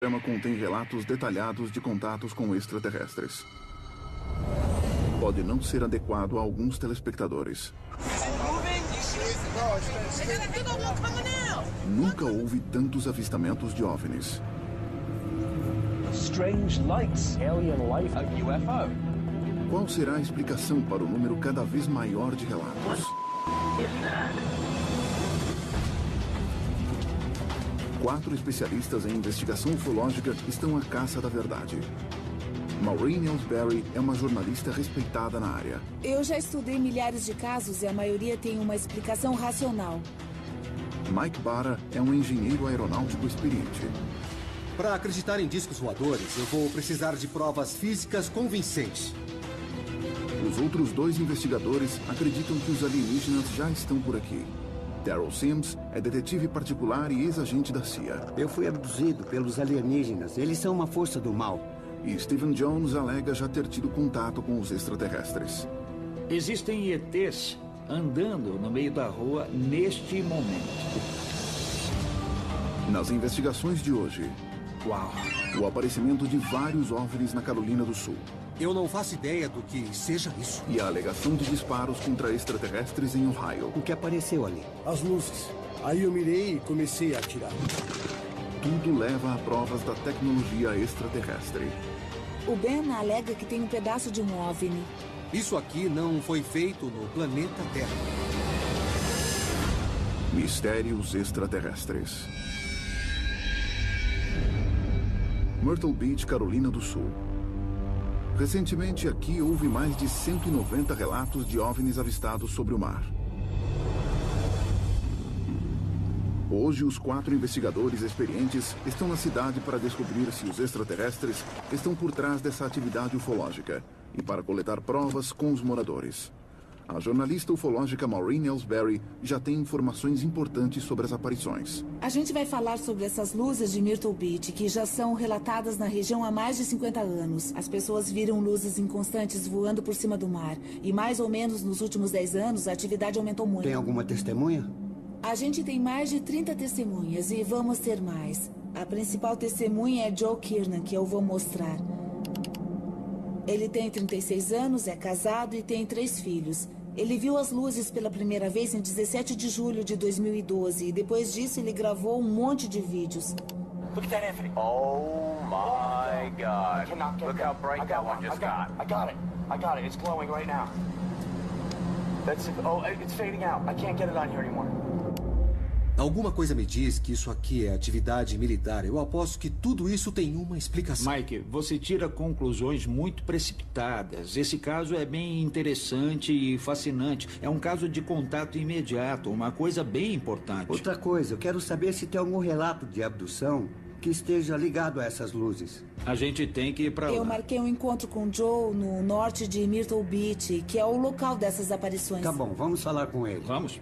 O programa contém relatos detalhados de contatos com extraterrestres. Pode não ser adequado a alguns telespectadores. Nunca houve tantos avistamentos de OVNIs. Strange lights, alien life, a UFO. Qual será a explicação para o número cada vez maior de relatos? Quatro especialistas em investigação ufológica estão à caça da verdade. Maureen Ellsbury é uma jornalista respeitada na área. Eu já estudei milhares de casos e a maioria tem uma explicação racional. Mike Barra é um engenheiro aeronáutico experiente. Para acreditar em discos voadores, eu vou precisar de provas físicas convincentes. Os outros dois investigadores acreditam que os alienígenas já estão por aqui. Daryl Sims é detetive particular e ex-agente da CIA. Eu fui abduzido pelos alienígenas. Eles são uma força do mal. E Stephen Jones alega já ter tido contato com os extraterrestres. Existem ETs andando no meio da rua neste momento. Nas investigações de hoje, Uau! O aparecimento de vários OVNIs na Carolina do Sul. Eu não faço ideia do que seja isso. E a alegação de disparos contra extraterrestres em Ohio. O que apareceu ali? As luzes. Aí eu mirei e comecei a atirar. Tudo leva a provas da tecnologia extraterrestre. O Ben alega que tem um pedaço de um OVNI. Isso aqui não foi feito no planeta Terra. Mistérios extraterrestres. Myrtle Beach, Carolina do Sul. Recentemente aqui houve mais de 190 relatos de OVNIs avistados sobre o mar. Hoje, os quatro investigadores experientes estão na cidade para descobrir se os extraterrestres estão por trás dessa atividade ufológica e para coletar provas com os moradores. A jornalista ufológica Maureen Ellsbury já tem informações importantes sobre as aparições. A gente vai falar sobre essas luzes de Myrtle Beach, que já são relatadas na região há mais de 50 anos. As pessoas viram luzes inconstantes voando por cima do mar. E mais ou menos nos últimos 10 anos, a atividade aumentou muito. Tem alguma testemunha? A gente tem mais de 30 testemunhas e vamos ter mais. A principal testemunha é Joe Kiernan, que eu vou mostrar. Ele tem 36 anos, é casado e tem 3 filhos. Ele viu as luzes pela primeira vez em 17 de julho de 2012 e depois disso ele gravou um monte de vídeos. Look at that, Anthony. Oh my God. Look how bright that one just got. I got it. It's glowing right now. It's fading out. I can't get it on here anymore. Alguma coisa me diz que isso aqui é atividade militar. Eu aposto que tudo isso tem uma explicação. Mike, você tira conclusões muito precipitadas. Esse caso é bem interessante e fascinante. É um caso de contato imediato, uma coisa bem importante. Outra coisa, eu quero saber se tem algum relato de abdução que esteja ligado a essas luzes. A gente tem que ir pra lá. Eu marquei um encontro com Joe no norte de Myrtle Beach, que é o local dessas aparições. Tá bom, vamos falar com ele. Vamos?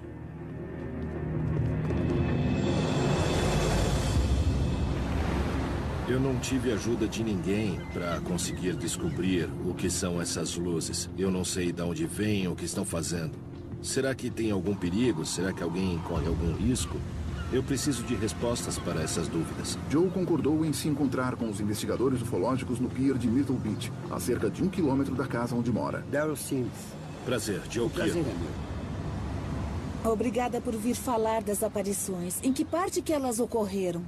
Eu não tive ajuda de ninguém para conseguir descobrir o que são essas luzes. Eu não sei de onde vêm ou o que estão fazendo. Será que tem algum perigo? Será que alguém corre algum risco? Eu preciso de respostas para essas dúvidas. Joe concordou em se encontrar com os investigadores ufológicos no pier de Myrtle Beach, a cerca de 1 quilômetro da casa onde mora. Daryl Sims. Prazer, Joe Prazer Kiernan. é meu. Obrigada por vir falar das aparições. Em que parte que elas ocorreram?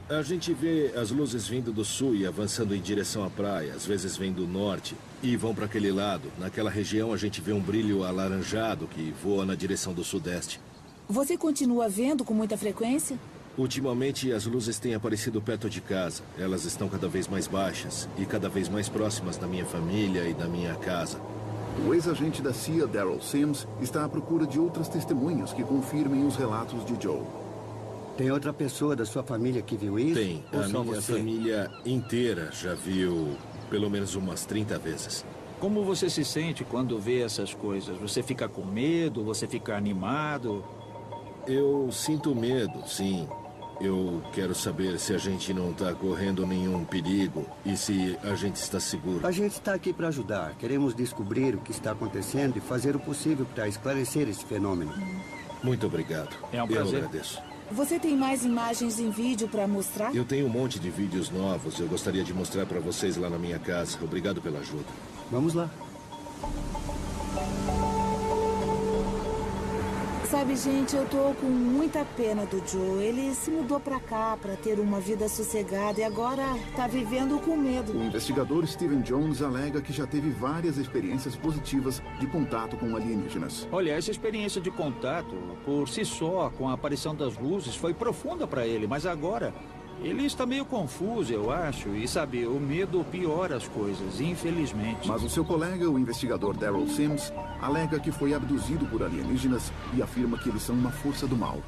A gente vê as luzes vindo do sul e avançando em direção à praia. Às vezes vêm do norte e vão para aquele lado. Naquela região a gente vê um brilho alaranjado que voa na direção do sudeste. Você continua vendo com muita frequência? Ultimamente as luzes têm aparecido perto de casa. Elas estão cada vez mais baixas e cada vez mais próximas da minha família e da minha casa. O ex-agente da CIA, Daryl Sims, está à procura de outras testemunhas que confirmem os relatos de Joe. Tem outra pessoa da sua família que viu isso? Tem. Ou A só minha você? família inteira já viu pelo menos umas 30 vezes. Como você se sente quando vê essas coisas? Você fica com medo? Você fica animado? Eu sinto medo, sim. Eu quero saber se a gente não está correndo nenhum perigo e se a gente está seguro. A gente está aqui para ajudar. Queremos descobrir o que está acontecendo e fazer o possível para esclarecer esse fenômeno. Muito obrigado. É um prazer. Eu agradeço. Você tem mais imagens em vídeo para mostrar? Eu tenho um monte de vídeos novos. Eu gostaria de mostrar para vocês lá na minha casa. Obrigado pela ajuda. Vamos lá. Sabe, gente, eu tô com muita pena do Joe. Ele se mudou pra cá pra ter uma vida sossegada e agora tá vivendo com medo. O investigador Steven Jones alega que já teve várias experiências positivas de contato com alienígenas. Olha, essa experiência de contato, por si só, com a aparição das luzes, foi profunda para ele, mas agora ele está meio confuso, eu acho. E sabe, o medo piora as coisas, infelizmente. Mas o seu colega, o investigador Daryl Sims, alega que foi abduzido por alienígenas e afirma que eles são uma força do mal.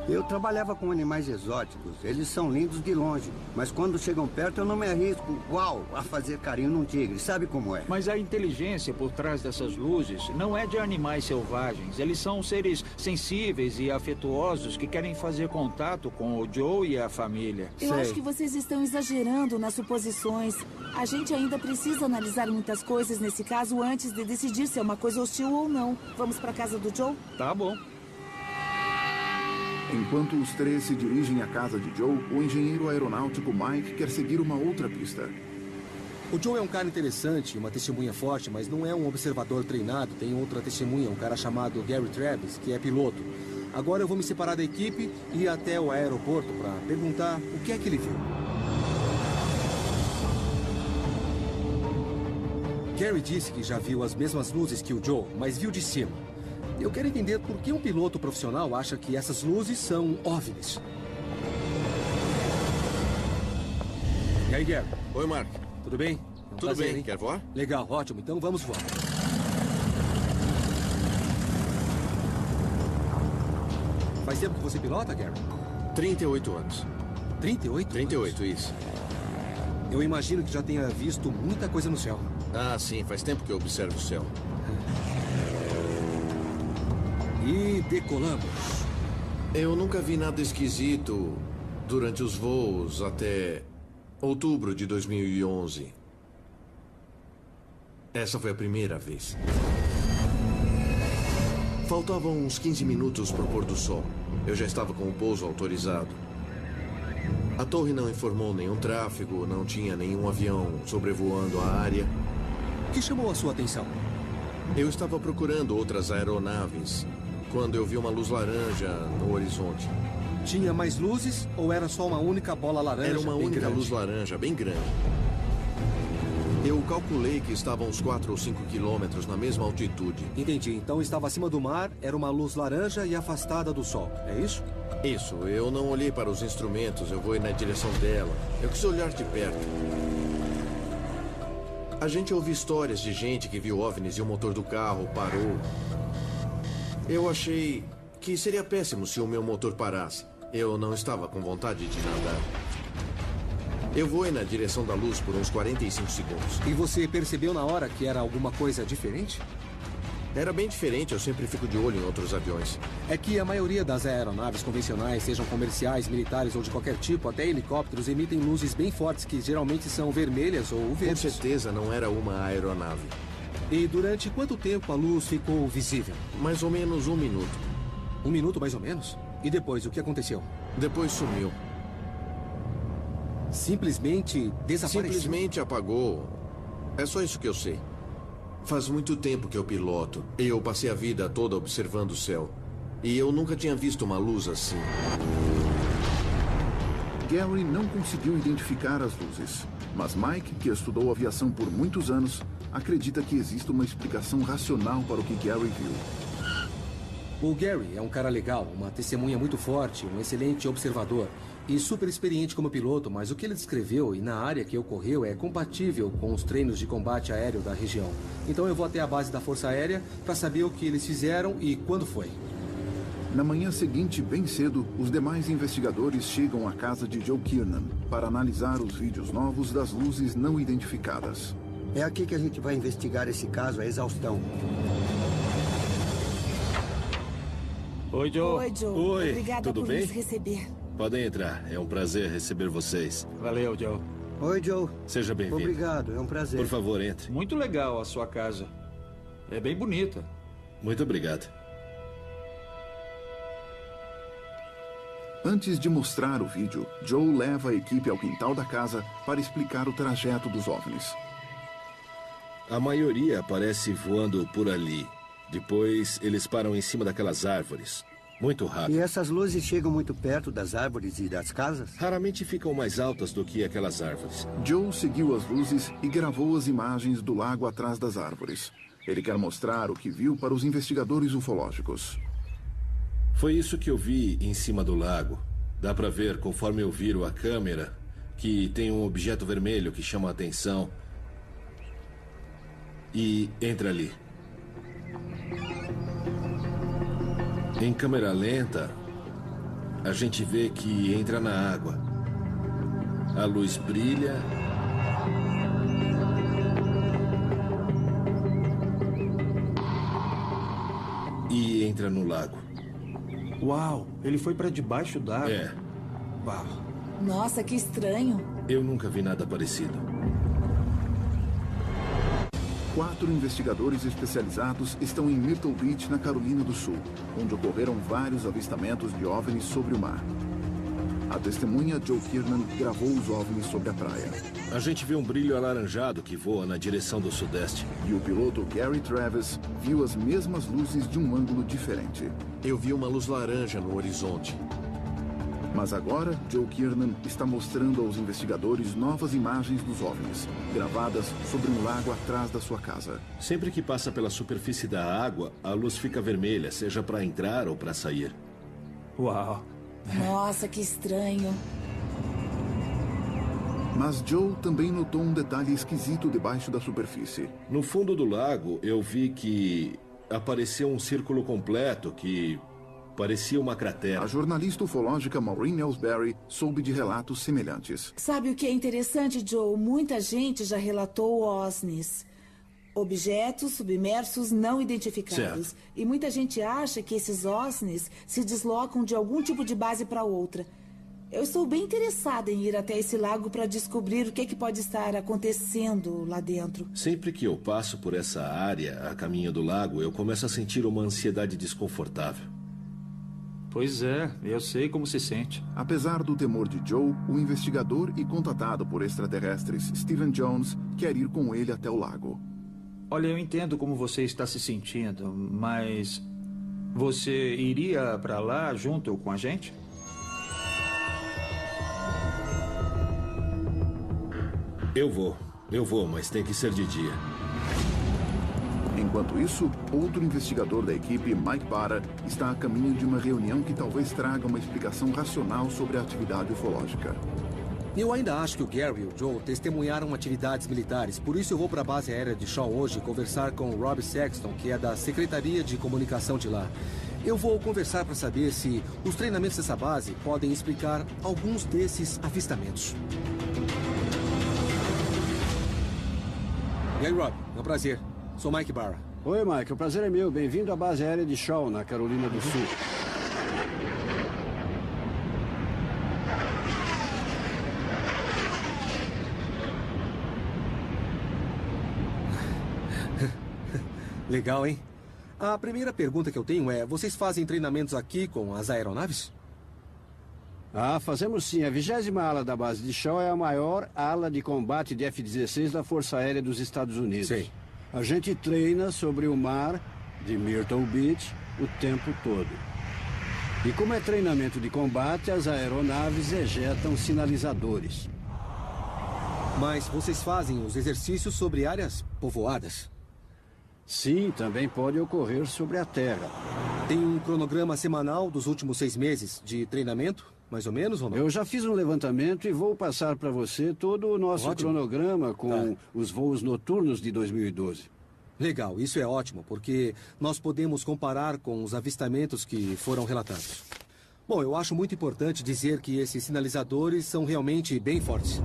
Eu trabalhava com animais exóticos. Eles são lindos de longe. Mas quando chegam perto, eu não me arrisco, a fazer carinho num tigre. Sabe como é? Mas a inteligência por trás dessas luzes não é de animais selvagens. Eles são seres sensíveis e afetuosos que querem fazer contato com o Joe e a família. Eu acho que vocês estão exagerando nas suposições. A gente ainda precisa analisar muitas coisas nesse caso antes de decidir se é uma coisa hostil ou não. Vamos pra casa do Joe? Tá bom. Enquanto os três se dirigem à casa de Joe, o engenheiro aeronáutico Mike quer seguir uma outra pista. O Joe é um cara interessante, uma testemunha forte, mas não é um observador treinado. Tem outra testemunha, um cara chamado Gary Travis, que é piloto. Agora eu vou me separar da equipe e ir até o aeroporto para perguntar o que é que ele viu. Gary disse que já viu as mesmas luzes que o Joe, mas viu de cima. Eu quero entender por que um piloto profissional acha que essas luzes são OVNIs. E aí, Gary? Oi, Mark. Tudo bem? Tudo prazer, bem. hein? Quer voar? Legal, ótimo. Então vamos voar. Faz tempo que você pilota, Gary? 38 anos. 38? 38, isso. Eu imagino que já tenha visto muita coisa no céu. Ah, sim. Faz tempo que eu observo o céu. E decolamos. Eu nunca vi nada esquisito durante os voos até outubro de 2011. Essa foi a primeira vez. Faltavam uns 15 minutos para o pôr do sol. Eu já estava com o pouso autorizado. A torre não informou nenhum tráfego, não tinha nenhum avião sobrevoando a área. O que chamou a sua atenção? Eu estava procurando outras aeronaves quando eu vi uma luz laranja no horizonte. Tinha mais luzes ou era só uma única bola laranja? Era uma única grande? luz laranja, bem grande. Eu calculei que estava a uns 4 ou 5 quilômetros na mesma altitude. Entendi. Então estava acima do mar, era uma luz laranja e afastada do sol. É isso? Isso. Eu não olhei para os instrumentos, eu vou na direção dela. Eu quis olhar de perto. A gente ouve histórias de gente que viu OVNIs e o motor do carro parou. Eu achei que seria péssimo se o meu motor parasse. Eu não estava com vontade de nadar. Eu voei na direção da luz por uns 45 segundos. E você percebeu na hora que era alguma coisa diferente? Era bem diferente, eu sempre fico de olho em outros aviões. É que a maioria das aeronaves convencionais, sejam comerciais, militares ou de qualquer tipo, até helicópteros, emitem luzes bem fortes que geralmente são vermelhas ou verdes. Com certeza não era uma aeronave. E durante quanto tempo a luz ficou visível? Mais ou menos 1 minuto. 1 minuto, mais ou menos? E depois, o que aconteceu? Depois sumiu. Simplesmente desapareceu? Simplesmente apagou. É só isso que eu sei. Faz muito tempo que eu piloto. Eu passei a vida toda observando o céu. E eu nunca tinha visto uma luz assim. Gary não conseguiu identificar as luzes. Mas Mike, que estudou aviação por muitos anos, acredita que existe uma explicação racional para o que Gary viu. O Gary é um cara legal, uma testemunha muito forte, um excelente observador e super experiente como piloto, mas o que ele descreveu e na área que ocorreu é compatível com os treinos de combate aéreo da região. Então eu vou até a base da Força Aérea para saber o que eles fizeram e quando foi. Na manhã seguinte, bem cedo, os demais investigadores chegam à casa de Joe Kiernan para analisar os vídeos novos das luzes não identificadas. É aqui que a gente vai investigar esse caso à exaustão. Oi, Joe. Oi, Joe. Oi, Obrigada tudo por bem? nos receber. Podem entrar. É um prazer receber vocês. Valeu, Joe. Oi, Joe. Seja bem-vindo. Obrigado, é um prazer. Por favor, entre. Muito legal a sua casa. É bem bonita. Muito obrigado. Antes de mostrar o vídeo, Joe leva a equipe ao quintal da casa para explicar o trajeto dos OVNIs. A maioria aparece voando por ali. Depois, eles param em cima daquelas árvores. Muito rápido. E essas luzes chegam muito perto das árvores e das casas? Raramente ficam mais altas do que aquelas árvores. Joe seguiu as luzes e gravou as imagens do lago atrás das árvores. Ele quer mostrar o que viu para os investigadores ufológicos. Foi isso que eu vi em cima do lago. Dá pra ver, conforme eu viro a câmera, que tem um objeto vermelho que chama a atenção. E entra ali. Em câmera lenta, a gente vê que entra na água. A luz brilha. E entra no lago. Uau, ele foi para debaixo d'água. É. Uau. Nossa, que estranho. Eu nunca vi nada parecido. 4 investigadores especializados estão em Myrtle Beach, na Carolina do Sul, onde ocorreram vários avistamentos de OVNIs sobre o mar. A testemunha Joe Kiernan gravou os OVNIs sobre a praia. A gente vê um brilho alaranjado que voa na direção do sudeste. E o piloto Gary Travis viu as mesmas luzes de um ângulo diferente. Eu vi uma luz laranja no horizonte. Mas agora, Joe Kiernan está mostrando aos investigadores novas imagens dos OVNIs, gravadas sobre um lago atrás da sua casa. Sempre que passa pela superfície da água, a luz fica vermelha, seja para entrar ou para sair. Uau. Nossa, que estranho. Mas Joe também notou um detalhe esquisito debaixo da superfície. No fundo do lago, eu vi que apareceu um círculo completo que parecia uma cratera. A jornalista ufológica Maureen Ellsbury soube de relatos semelhantes. Sabe o que é interessante, Joe? Muita gente já relatou OVNIs. Objetos submersos não identificados. Certo. E muita gente acha que esses OVNIs se deslocam de algum tipo de base para outra. Eu estou bem interessada em ir até esse lago para descobrir o que pode estar acontecendo lá dentro. Sempre que eu passo por essa área, a caminho do lago, eu começo a sentir uma ansiedade desconfortável. Pois é, eu sei como se sente. Apesar do temor de Joe, o investigador e contatado por extraterrestres Stephen Jones quer ir com ele até o lago. Olha, eu entendo como você está se sentindo, mas você iria para lá junto com a gente? Eu vou, mas tem que ser de dia. Enquanto isso, outro investigador da equipe, Mike Barra, está a caminho de uma reunião que talvez traga uma explicação racional sobre a atividade ufológica. Eu ainda acho que o Gary e o Joe testemunharam atividades militares, por isso eu vou para a base aérea de Shaw hoje conversar com o Rob Sexton, que é da Secretaria de Comunicação de lá. Eu vou conversar para saber se os treinamentos dessa base podem explicar alguns desses avistamentos. E aí, Rob, é um prazer. Sou Mike Barra. Oi, Mike. O prazer é meu. Bem-vindo à base aérea de Shaw, na Carolina do Sul. Legal, hein? A primeira pergunta que eu tenho é, vocês fazem treinamentos aqui com as aeronaves? Ah, fazemos sim. A 20ª ala da base de Shaw é a maior ala de combate de F-16 da Força Aérea dos Estados Unidos. Sei. A gente treina sobre o mar de Myrtle Beach o tempo todo. E como é treinamento de combate, as aeronaves ejetam sinalizadores. Mas vocês fazem os exercícios sobre áreas povoadas? Sim, também pode ocorrer sobre a terra. Tem um cronograma semanal dos últimos 6 meses de treinamento? Mais ou menos, ou não? Eu já fiz um levantamento e vou passar para você todo o nosso Ótimo. cronograma com os voos noturnos de 2012. Legal, isso é ótimo, porque nós podemos comparar com os avistamentos que foram relatados. Bom, eu acho muito importante dizer que esses sinalizadores são realmente bem fortes.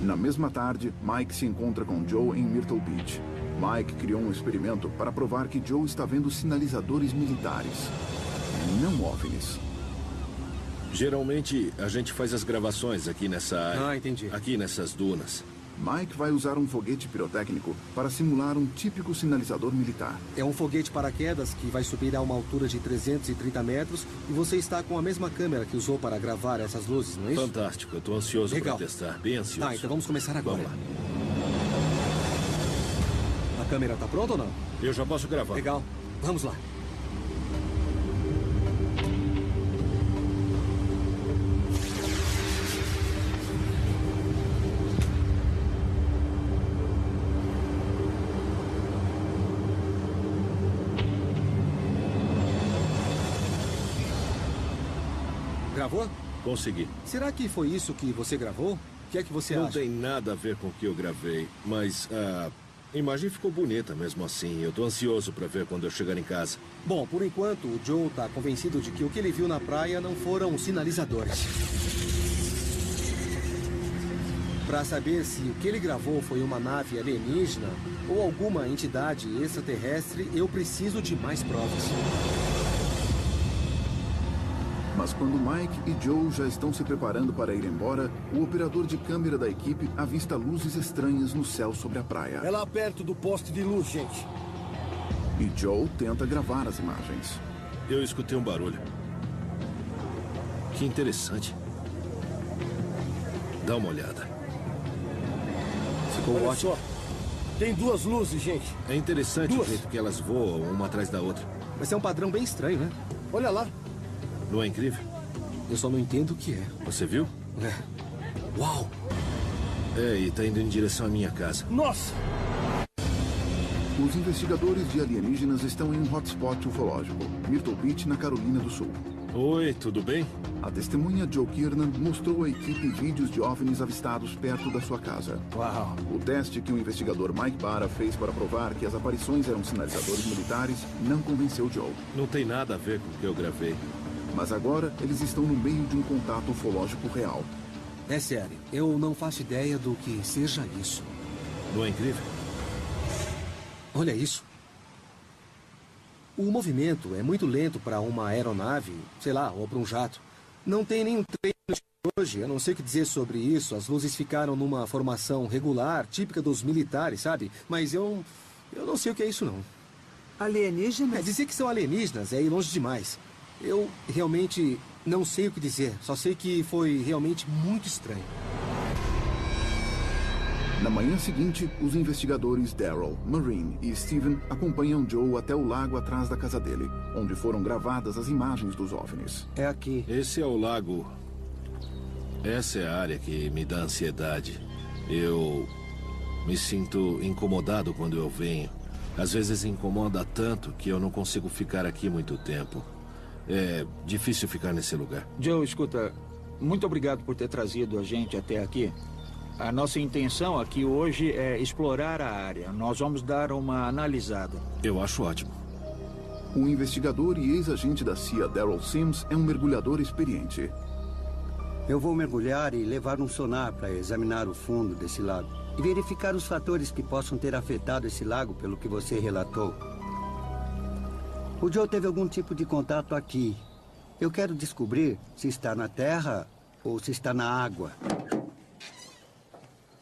Na mesma tarde, Mike se encontra com Joe em Myrtle Beach. Mike criou um experimento para provar que Joe está vendo sinalizadores militares, não OVNIs. Geralmente, a gente faz as gravações aqui nessa área. Ah, entendi. Aqui nessas dunas. Mike vai usar um foguete pirotécnico para simular um típico sinalizador militar. É um foguete paraquedas que vai subir a uma altura de 330 metros e você está com a mesma câmera que usou para gravar essas luzes, não é isso? Fantástico, eu tô ansioso Legal. para testar, bem ansioso. Tá, então vamos começar agora. Vamos lá. A câmera tá pronta ou não? Eu já posso gravar. Legal, vamos lá. Gravou? Consegui. Será que foi isso que você gravou? O que é que você Não acha? tem nada a ver com o que eu gravei, mas a imagem ficou bonita mesmo assim. Eu tô ansioso para ver quando eu chegar em casa. Bom, por enquanto, o Joe tá convencido de que o que ele viu na praia não foram sinalizadores. Para saber se o que ele gravou foi uma nave alienígena ou alguma entidade extraterrestre, eu preciso de mais provas. Mas quando Mike e Joe já estão se preparando para ir embora, o operador de câmera da equipe avista luzes estranhas no céu sobre a praia. É lá perto do poste de luz, gente. E Joe tenta gravar as imagens. Eu escutei um barulho. Que interessante. Dá uma olhada. Ficou Olha ótimo. só. Tem duas luzes, gente. É interessante Duas. o jeito que elas voam uma atrás da outra. Mas é um padrão bem estranho, né? Olha lá. Não é incrível? Eu só não entendo o que é. Você viu? É. Uau! É, e tá indo em direção à minha casa. Nossa! Os investigadores de alienígenas estão em um hotspot ufológico, Myrtle Beach, na Carolina do Sul. Oi, tudo bem? A testemunha Joe Kiernan mostrou à equipe vídeos de OVNIs avistados perto da sua casa. Uau! O teste que o investigador Mike Barra fez para provar que as aparições eram sinalizadores militares não convenceu Joe. Não tem nada a ver com o que eu gravei. Mas agora eles estão no meio de um contato ufológico real. É sério, eu não faço ideia do que seja isso. Não é incrível? Olha isso. O movimento é muito lento para uma aeronave, sei lá, ou para um jato. Não tem nenhum treino hoje, eu não sei o que dizer sobre isso. As luzes ficaram numa formação regular, típica dos militares, sabe? Mas eu não sei o que é isso, não. Alienígenas? Dizer que são alienígenas é ir longe demais. Eu realmente não sei o que dizer. Só sei que foi realmente muito estranho. Na manhã seguinte, os investigadores Daryl, Maureen e Steven acompanham Joe até o lago atrás da casa dele, onde foram gravadas as imagens dos OVNIs. É aqui. Esse é o lago. Essa é a área que me dá ansiedade. Eu me sinto incomodado quando eu venho. Às vezes incomoda tanto que eu não consigo ficar aqui muito tempo. É difícil ficar nesse lugar. Joe, escuta, muito obrigado por ter trazido a gente até aqui. A nossa intenção aqui hoje é explorar a área. Nós vamos dar uma analisada. Eu acho ótimo. O investigador e ex-agente da CIA, Daryl Sims, é um mergulhador experiente. Eu vou mergulhar e levar um sonar para examinar o fundo desse lago e verificar os fatores que possam ter afetado esse lago pelo que você relatou. O Joe teve algum tipo de contato aqui. Eu quero descobrir se está na terra ou se está na água.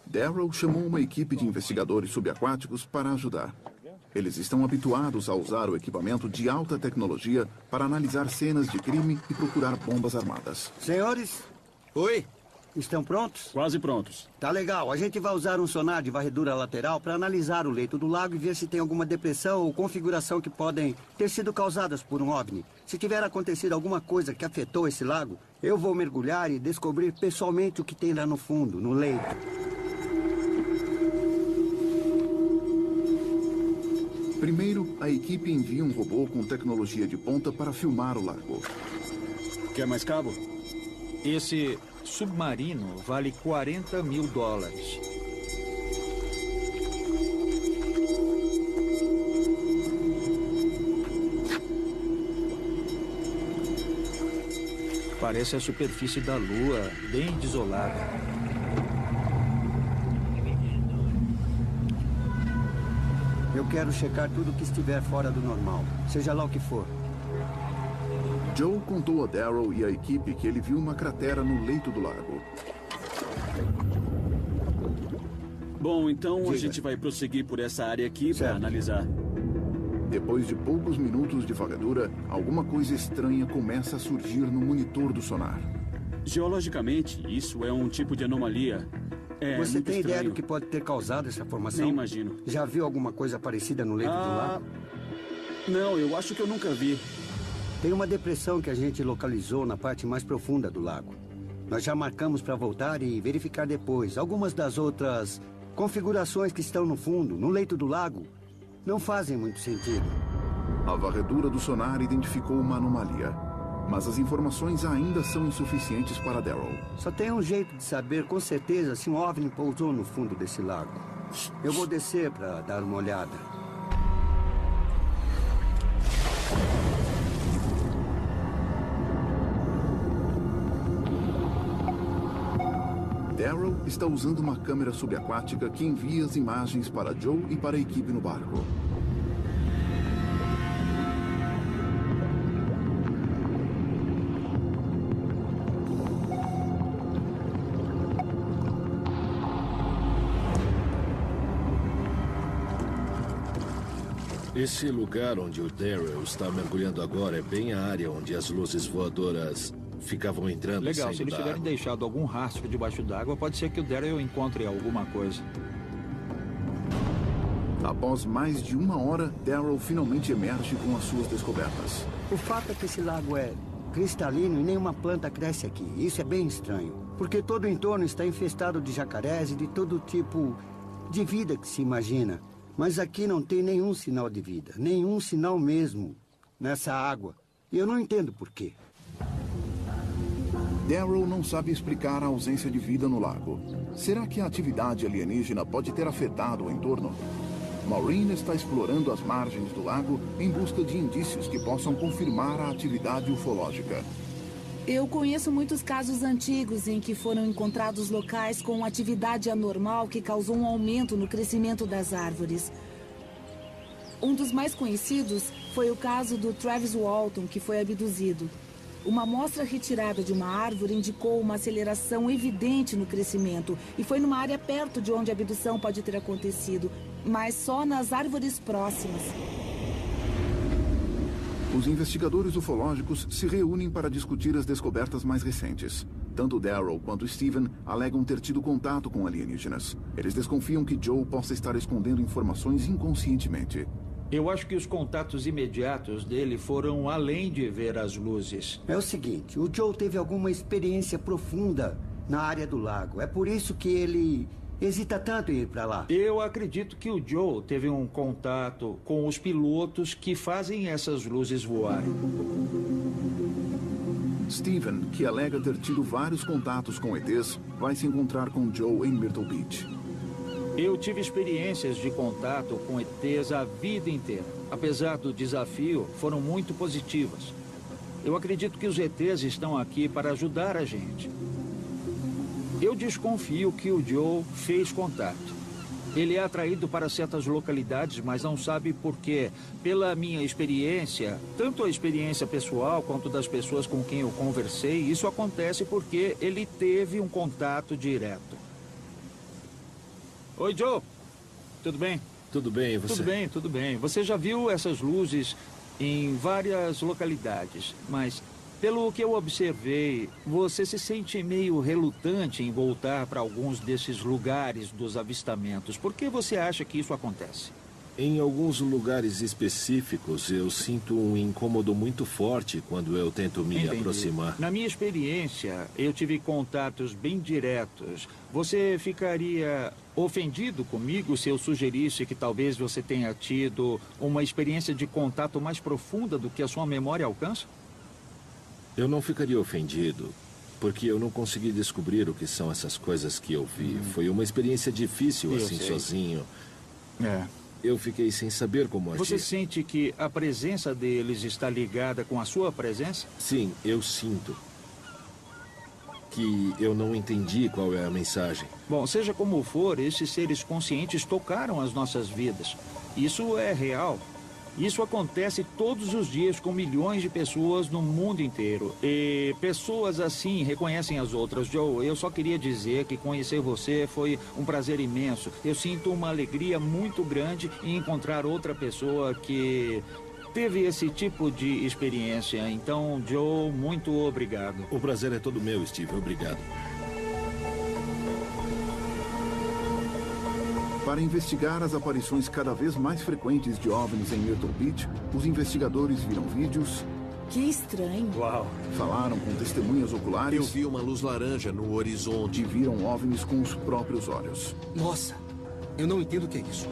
Daryl chamou uma equipe de investigadores subaquáticos para ajudar. Eles estão habituados a usar o equipamento de alta tecnologia para analisar cenas de crime e procurar bombas armadas. Senhores? Oi? Estão prontos? Quase prontos. Tá legal. A gente vai usar um sonar de varredura lateral para analisar o leito do lago e ver se tem alguma depressão ou configuração que podem ter sido causadas por um OVNI. Se tiver acontecido alguma coisa que afetou esse lago, eu vou mergulhar e descobrir pessoalmente o que tem lá no fundo, no leito. Primeiro, a equipe envia um robô com tecnologia de ponta para filmar o lago. Quer mais cabo? Esse submarino vale $40 mil. Parece a superfície da Lua, bem desolada. Eu quero checar tudo que estiver fora do normal, seja lá o que for. Joe contou a Daryl e a equipe que ele viu uma cratera no leito do lago. Bom, então Diga. a gente vai prosseguir por essa área aqui para analisar. Depois de poucos minutos de vagadura, alguma coisa estranha começa a surgir no monitor do sonar. Geologicamente, isso é um tipo de anomalia. Você muito tem ideia estranho. do que pode ter causado essa formação? Nem imagino. Já viu alguma coisa parecida no leito do lago? Não, eu acho que eu nunca vi. Tem uma depressão que a gente localizou na parte mais profunda do lago. Nós já marcamos para voltar e verificar depois. Algumas das outras configurações que estão no fundo, no leito do lago, não fazem muito sentido. A varredura do sonar identificou uma anomalia, mas as informações ainda são insuficientes para Daryl. Só tem um jeito de saber com certeza se um OVNI pousou no fundo desse lago. Eu vou descer para dar uma olhada. Daryl está usando uma câmera subaquática que envia as imagens para Joe e para a equipe no barco. Esse lugar onde o Daryl está mergulhando agora é bem a área onde as luzes voadoras ficavam entrando e Legal, saindo se eles da tiverem água. deixado algum rastro debaixo d'água, pode ser que o Daryl encontre alguma coisa. Após mais de 1 hora, Daryl finalmente emerge com as suas descobertas. O fato é que esse lago é cristalino e nenhuma planta cresce aqui. Isso é bem estranho, porque todo o entorno está infestado de jacarés e de todo tipo de vida que se imagina. Mas aqui não tem nenhum sinal de vida, nenhum sinal mesmo nessa água. E eu não entendo por quê. Daryl não sabe explicar a ausência de vida no lago. Será que a atividade alienígena pode ter afetado o entorno? Maureen está explorando as margens do lago em busca de indícios que possam confirmar a atividade ufológica. Eu conheço muitos casos antigos em que foram encontrados locais com atividade anormal que causou um aumento no crescimento das árvores. Um dos mais conhecidos foi o caso do Travis Walton, que foi abduzido. Uma amostra retirada de uma árvore indicou uma aceleração evidente no crescimento e foi numa área perto de onde a abdução pode ter acontecido, mas só nas árvores próximas. Os investigadores ufológicos se reúnem para discutir as descobertas mais recentes. Tanto Daryl quanto Steven alegam ter tido contato com alienígenas. Eles desconfiam que Joe possa estar escondendo informações inconscientemente. Eu acho que os contatos imediatos dele foram além de ver as luzes. É o seguinte, o Joe teve alguma experiência profunda na área do lago. É por isso que ele hesita tanto em ir para lá. Eu acredito que o Joe teve um contato com os pilotos que fazem essas luzes voarem. Steven, que alega ter tido vários contatos com ETs, vai se encontrar com Joe em Myrtle Beach. Eu tive experiências de contato com ETs a vida inteira. Apesar do desafio, foram muito positivas. Eu acredito que os ETs estão aqui para ajudar a gente. Eu desconfio que o Joe fez contato. Ele é atraído para certas localidades, mas não sabe por quê. Pela minha experiência, tanto a experiência pessoal quanto das pessoas com quem eu conversei, isso acontece porque ele teve um contato direto. Oi, Joe. Tudo bem? Tudo bem, e você? Tudo bem, tudo bem. Você já viu essas luzes em várias localidades, mas pelo que eu observei, você se sente meio relutante em voltar para alguns desses lugares dos avistamentos. Por que você acha que isso acontece? Em alguns lugares específicos, eu sinto um incômodo muito forte quando eu tento me aproximar. Na minha experiência, eu tive contatos bem diretos. Você ficaria ofendido comigo se eu sugerisse que talvez você tenha tido uma experiência de contato mais profunda do que a sua memória alcança? Eu não ficaria ofendido, porque eu não consegui descobrir o que são essas coisas que eu vi. Foi uma experiência difícil, assim, sozinho. Eu fiquei sem saber como agir. Você sente que a presença deles está ligada com a sua presença? Sim, eu sinto que eu não entendi qual é a mensagem. Bom, seja como for, esses seres conscientes tocaram as nossas vidas. Isso é real. Isso acontece todos os dias com milhões de pessoas no mundo inteiro. E pessoas assim reconhecem as outras. Joe, eu só queria dizer que conhecer você foi um prazer imenso. Eu sinto uma alegria muito grande em encontrar outra pessoa que teve esse tipo de experiência. Então, Joe, muito obrigado. O prazer é todo meu, Steve. Obrigado. Para investigar as aparições cada vez mais frequentes de OVNIs em Myrtle Beach, os investigadores viram vídeos... Que estranho. Uau. Falaram com testemunhas oculares... Eu vi uma luz laranja no horizonte. E viram OVNIs com os próprios olhos. Nossa, eu não entendo o que é isso.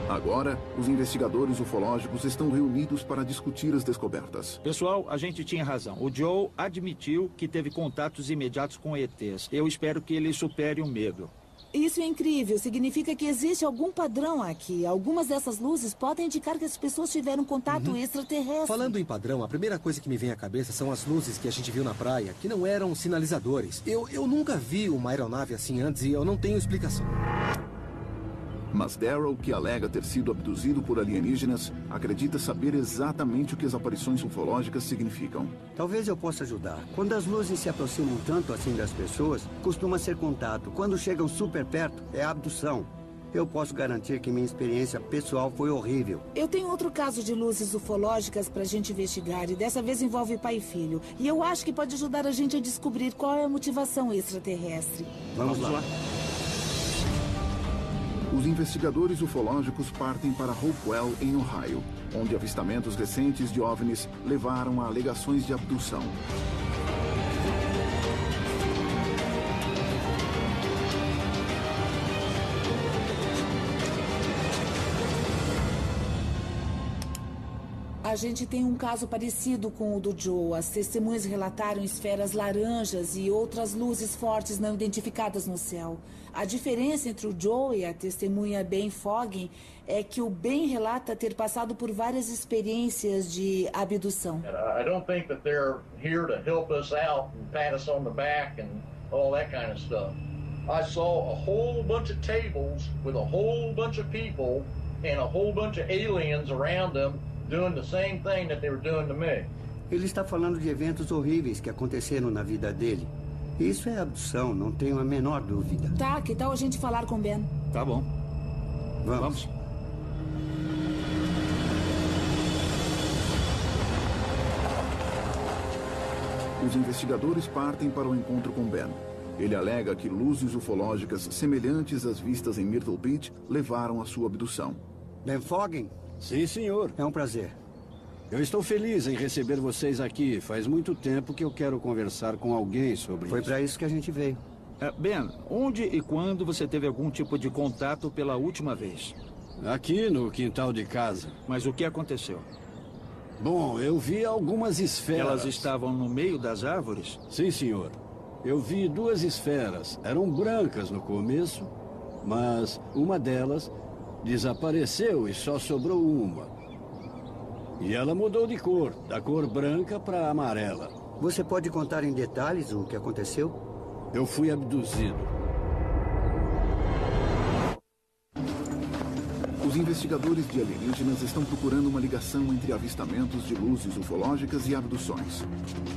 Agora, os investigadores ufológicos estão reunidos para discutir as descobertas. Pessoal, a gente tinha razão. O Joe admitiu que teve contatos imediatos com ETs. Eu espero que ele supere o medo. Isso é incrível. Significa que existe algum padrão aqui. Algumas dessas luzes podem indicar que as pessoas tiveram contato extraterrestre. Falando em padrão, a primeira coisa que me vem à cabeça são as luzes que a gente viu na praia, que não eram sinalizadores. Eu nunca vi uma aeronave assim antes e eu não tenho explicação. Mas Daryl, que alega ter sido abduzido por alienígenas, acredita saber exatamente o que as aparições ufológicas significam. Talvez eu possa ajudar. Quando as luzes se aproximam tanto assim das pessoas, costuma ser contato. Quando chegam super perto, é abdução. Eu posso garantir que minha experiência pessoal foi horrível. Eu tenho outro caso de luzes ufológicas pra gente investigar, e dessa vez envolve pai e filho. E eu acho que pode ajudar a gente a descobrir qual é a motivação extraterrestre. Vamos lá. Os investigadores ufológicos partem para Hopewell, em Ohio, onde avistamentos recentes de OVNIs levaram a alegações de abdução. A gente tem um caso parecido com o do Joe. As testemunhas relataram esferas laranjas e outras luzes fortes não identificadas no céu. A diferença entre o Joe e a testemunha Ben Foggin é que o Ben relata ter passado por várias experiências de abdução. I don't think that they're here to help us out and pat us on the back and all that kind of stuff. I saw a whole bunch of tables with a whole bunch of people and a whole bunch of aliens around them doing the same thing that they were doing to me. Ele está falando de eventos horríveis que aconteceram na vida dele. Isso é abdução, não tenho a menor dúvida. Tá, que tal a gente falar com Ben? Tá bom. Vamos. Os investigadores partem para o encontro com Ben. Ele alega que luzes ufológicas semelhantes às vistas em Myrtle Beach levaram à sua abdução. Ben Foggin? Sim, senhor. É um prazer. Eu estou feliz em receber vocês aqui. Faz muito tempo que eu quero conversar com alguém sobre isso. Foi para isso que a gente veio. Ben, onde e quando você teve algum tipo de contato pela última vez? Aqui no quintal de casa. Mas o que aconteceu? Bom, eu vi algumas esferas. Elas estavam no meio das árvores? Sim, senhor. Eu vi 2 esferas. Eram brancas no começo, mas uma delas desapareceu e só sobrou uma. E ela mudou de cor, da cor branca para amarela. Você pode contar em detalhes o que aconteceu? Eu fui abduzido. Os investigadores de alienígenas estão procurando uma ligação entre avistamentos de luzes ufológicas e abduções.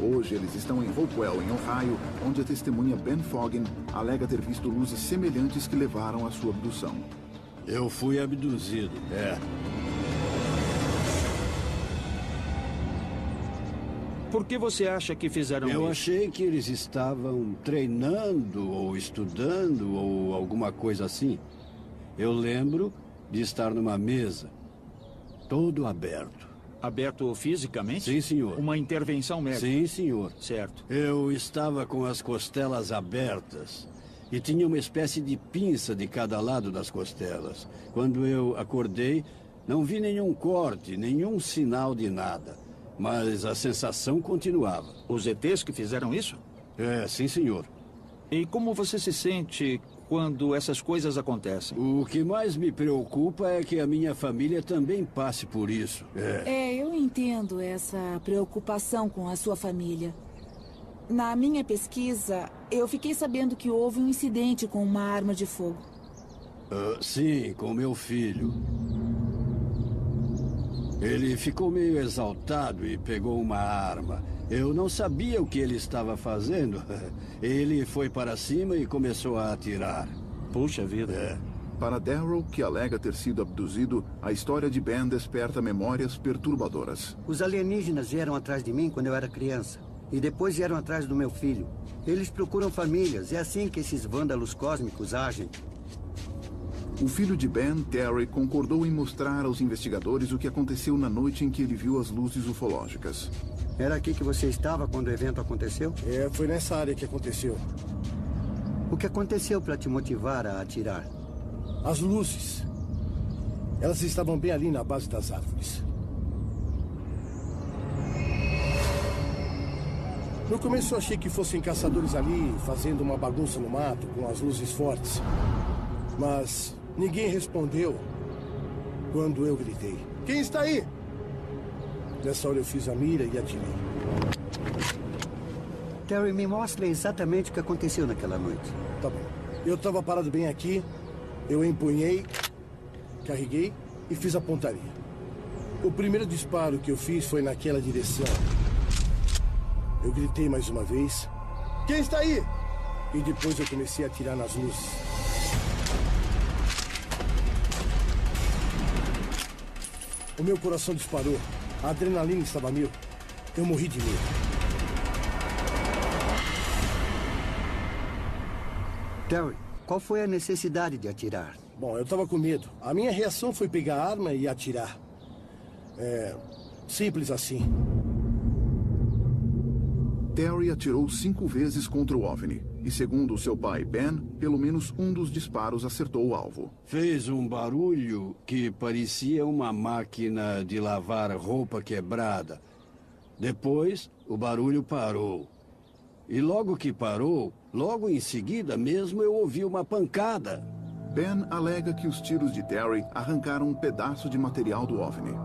Hoje eles estão em Hopewell, em Ohio, onde a testemunha Ben Foggin alega ter visto luzes semelhantes que levaram à sua abdução. Eu fui abduzido, Por que você acha que fizeram isso? Eu achei que eles estavam treinando ou estudando ou alguma coisa assim. Eu lembro de estar numa mesa, todo aberto. Aberto fisicamente? Sim, senhor. Uma intervenção médica? Sim, senhor. Certo. Eu estava com as costelas abertas e tinha uma espécie de pinça de cada lado das costelas. Quando eu acordei, não vi nenhum corte, nenhum sinal de nada. Mas a sensação continuava. Os ETs que fizeram isso? Sim, senhor. E como você se sente quando essas coisas acontecem? O que mais me preocupa é que a minha família também passe por isso. Eu entendo essa preocupação com a sua família. Na minha pesquisa, eu fiquei sabendo que houve um incidente com uma arma de fogo. Sim, com meu filho. Ele ficou meio exaltado e pegou uma arma. Eu não sabia o que ele estava fazendo. Ele foi para cima e começou a atirar. Puxa vida. É. Para Daryl, que alega ter sido abduzido, a história de Ben desperta memórias perturbadoras. Os alienígenas vieram atrás de mim quando eu era criança. E depois vieram atrás do meu filho. Eles procuram famílias. É assim que esses vândalos cósmicos agem. O filho de Ben, Terry, concordou em mostrar aos investigadores o que aconteceu na noite em que ele viu as luzes ufológicas. Era aqui que você estava quando o evento aconteceu? É, foi nessa área que aconteceu. O que aconteceu para te motivar a atirar? As luzes. Elas estavam bem ali na base das árvores. No começo eu achei que fossem caçadores ali, fazendo uma bagunça no mato, com as luzes fortes. Mas ninguém respondeu quando eu gritei. Quem está aí? Nessa hora eu fiz a mira e atirei. Terry, me mostra exatamente o que aconteceu naquela noite. Tá bom. Eu estava parado bem aqui, eu empunhei, carreguei e fiz a pontaria. O primeiro disparo que eu fiz foi naquela direção. Eu gritei mais uma vez. Quem está aí? E depois eu comecei a atirar nas luzes. O meu coração disparou. A adrenalina estava a mil. Eu morri de medo. Terry, qual foi a necessidade de atirar? Bom, eu estava com medo. A minha reação foi pegar a arma e atirar. É... simples assim. Terry atirou 5 vezes contra o OVNI. E segundo seu pai, Ben, pelo menos um dos disparos acertou o alvo. Fez um barulho que parecia uma máquina de lavar roupa quebrada. Depois, o barulho parou. E logo que parou, logo em seguida mesmo eu ouvi uma pancada. Ben alega que os tiros de Terry arrancaram um pedaço de material do OVNI.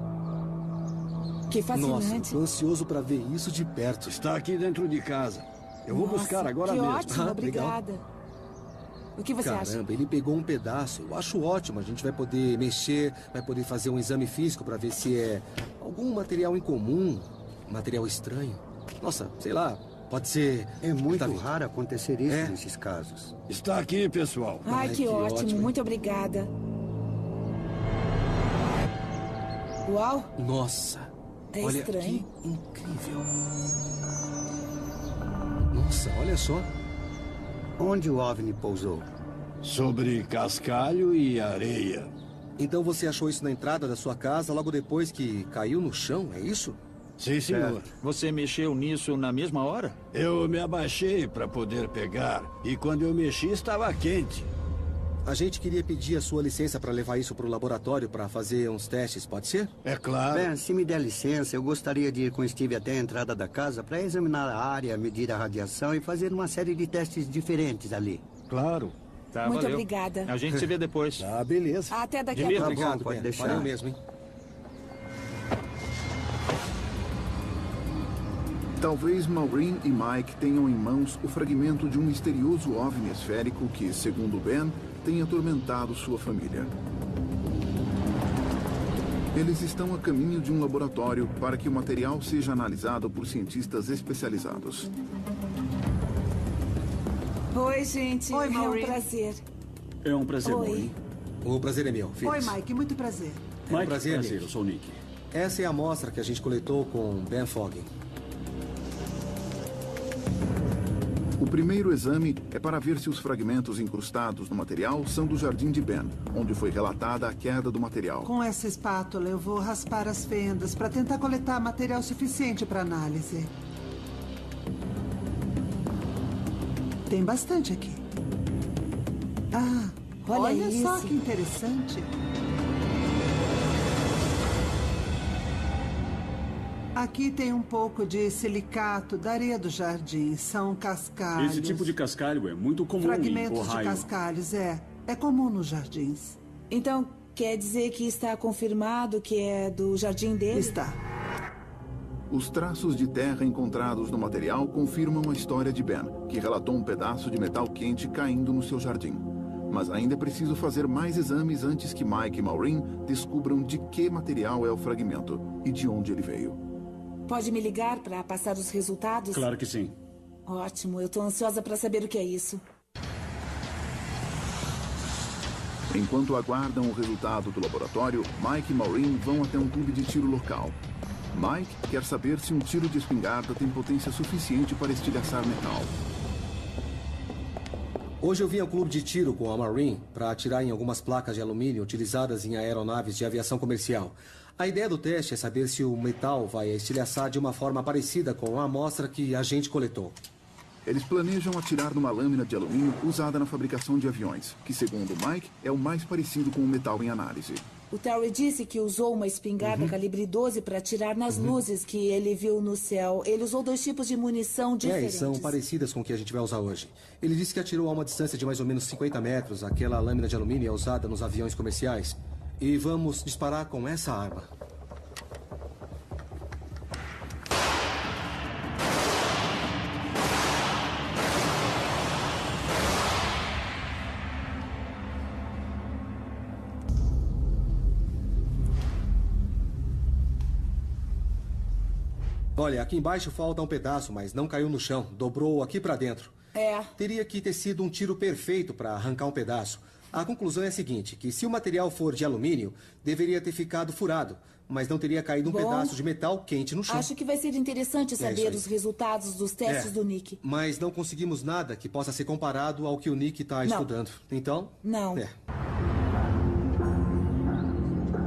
Que fascinante. Nossa, tô ansioso para ver isso de perto. Está aqui dentro de casa. Eu vou buscar agora que mesmo. Ótimo, obrigada. O que você acha? Caramba, ele pegou um pedaço. Eu acho ótimo. A gente vai poder mexer, vai poder fazer um exame físico para ver se é algum material incomum, material estranho. Nossa, sei lá, pode ser... É muito raro acontecer isso nesses casos. Está aqui, pessoal. Ai, que ótimo. Muito obrigada. Uau. Nossa. É olha, estranho. Que incrível. Nossa, olha só. Onde o OVNI pousou? Sobre cascalho e areia. Então você achou isso na entrada da sua casa logo depois que caiu no chão, é isso? Sim, senhor. Você mexeu nisso na mesma hora? Eu me abaixei para poder pegar. E quando eu mexi, estava quente. A gente queria pedir a sua licença para levar isso para o laboratório para fazer uns testes, pode ser? É claro. Ben, se me der licença, eu gostaria de ir com o Steve até a entrada da casa para examinar a área, medir a radiação e fazer uma série de testes diferentes ali. Claro. Tá, Muito valeu. obrigada. A gente se vê depois. Ah, beleza. Até daqui a Beleza, pouco. Obrigado, pode Ben. deixar. Valeu mesmo, hein? Talvez Maureen e Mike tenham em mãos o fragmento de um misterioso OVNI esférico que, segundo Ben, tem atormentado sua família. Eles estão a caminho de um laboratório para que o material seja analisado por cientistas especializados. Oi, gente. Oi, É um Maureen. prazer. É um prazer, Oi. Maureen. O prazer é meu, Oi, Felix. Mike, muito prazer. Mike, prazer, prazer, Nick. eu sou o Nick. Essa é a amostra que a gente coletou com Ben Foggin. O primeiro exame é para ver se os fragmentos incrustados no material são do jardim de Ben, onde foi relatada a queda do material. Com essa espátula, eu vou raspar as fendas para tentar coletar material suficiente para análise. Tem bastante aqui. Ah, Olha só isso. que interessante. Aqui tem um pouco de silicato da areia do jardim. São cascalhos. Esse tipo de cascalho é muito comum em Fragmentos de Ohio. cascalhos, é comum nos jardins. Então, quer dizer que está confirmado que é do jardim dele? Está. Os traços de terra encontrados no material confirmam a história de Ben, que relatou um pedaço de metal quente caindo no seu jardim. Mas ainda é preciso fazer mais exames antes que Mike e Maureen descubram de que material é o fragmento e de onde ele veio. Pode me ligar para passar os resultados? Claro que sim. Ótimo, eu tô ansiosa para saber o que é isso. Enquanto aguardam o resultado do laboratório, Mike e Maureen vão até um clube de tiro local. Mike quer saber se um tiro de espingarda tem potência suficiente para estilhaçar metal. Hoje eu vim ao clube de tiro com a Marine para atirar em algumas placas de alumínio utilizadas em aeronaves de aviação comercial. A ideia do teste é saber se o metal vai estilhaçar de uma forma parecida com a amostra que a gente coletou. Eles planejam atirar numa lâmina de alumínio usada na fabricação de aviões, que, segundo Mike, é o mais parecido com o metal em análise. O Terry disse que usou uma espingarda calibre 12 para atirar nas luzes que ele viu no céu. Ele usou 2 tipos de munição diferentes. São parecidas com o que a gente vai usar hoje. Ele disse que atirou a uma distância de mais ou menos 50 metros. Aquela lâmina de alumínio é usada nos aviões comerciais. E vamos disparar com essa arma. Olha, aqui embaixo falta um pedaço, mas não caiu no chão. Dobrou aqui pra dentro. Teria que ter sido um tiro perfeito para arrancar um pedaço. A conclusão é a seguinte, que se o material for de alumínio, deveria ter ficado furado, mas não teria caído um pedaço de metal quente no chão. Acho que vai ser interessante saber os resultados dos testes do Nick. Mas não conseguimos nada que possa ser comparado ao que o Nick está estudando. Então? Não.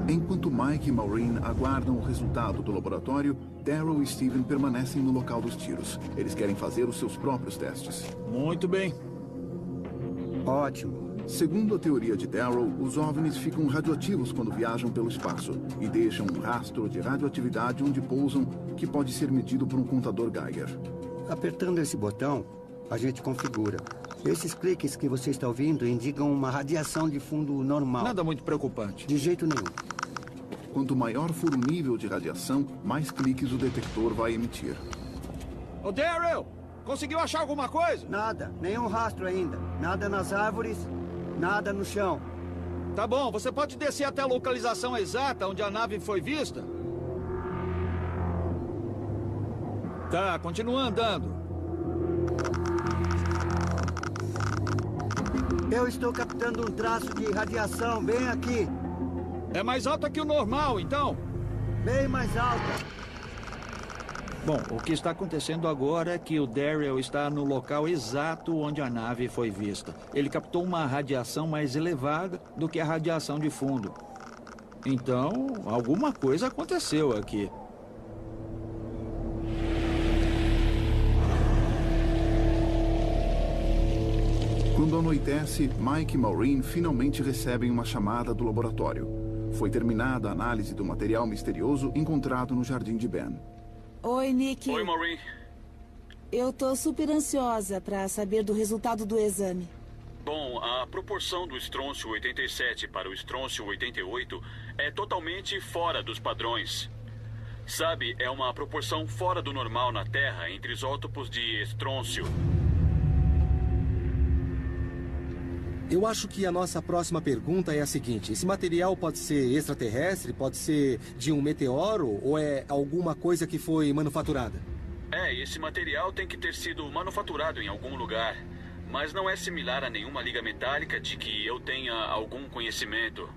Enquanto Mike e Maureen aguardam o resultado do laboratório, Daryl e Steven permanecem no local dos tiros. Eles querem fazer os seus próprios testes. Muito bem. Ótimo. Segundo a teoria de Daryl, os OVNIs ficam radioativos quando viajam pelo espaço e deixam um rastro de radioatividade onde pousam, que pode ser medido por um contador Geiger. Apertando esse botão, a gente configura. Esses cliques que você está ouvindo indicam uma radiação de fundo normal. Nada muito preocupante. De jeito nenhum. Quanto maior for o nível de radiação, mais cliques o detector vai emitir. Ô, Daryl! Conseguiu achar alguma coisa? Nada. Nenhum rastro ainda. Nada nas árvores, nada no chão. Tá bom. Você pode descer até a localização exata onde a nave foi vista? Tá, continua andando. Eu estou captando um traço de radiação bem aqui. É mais alta que o normal, então? Bem mais alta. Bom, o que está acontecendo agora é que o Daryl está no local exato onde a nave foi vista. Ele captou uma radiação mais elevada do que a radiação de fundo. Então, alguma coisa aconteceu aqui. Quando anoitece, Mike e Maureen finalmente recebem uma chamada do laboratório. Foi terminada a análise do material misterioso encontrado no jardim de Ben. Oi, Nick. Oi, Maureen. Eu tô super ansiosa para saber do resultado do exame. Bom, a proporção do estrôncio 87 para o estrôncio 88 é totalmente fora dos padrões. Sabe, é uma proporção fora do normal na Terra entre isótopos de estrôncio. Eu acho que a nossa próxima pergunta é a seguinte. Esse material pode ser extraterrestre, pode ser de um meteoro ou é alguma coisa que foi manufaturada? Esse material tem que ter sido manufaturado em algum lugar. Mas não é similar a nenhuma liga metálica de que eu tenha algum conhecimento.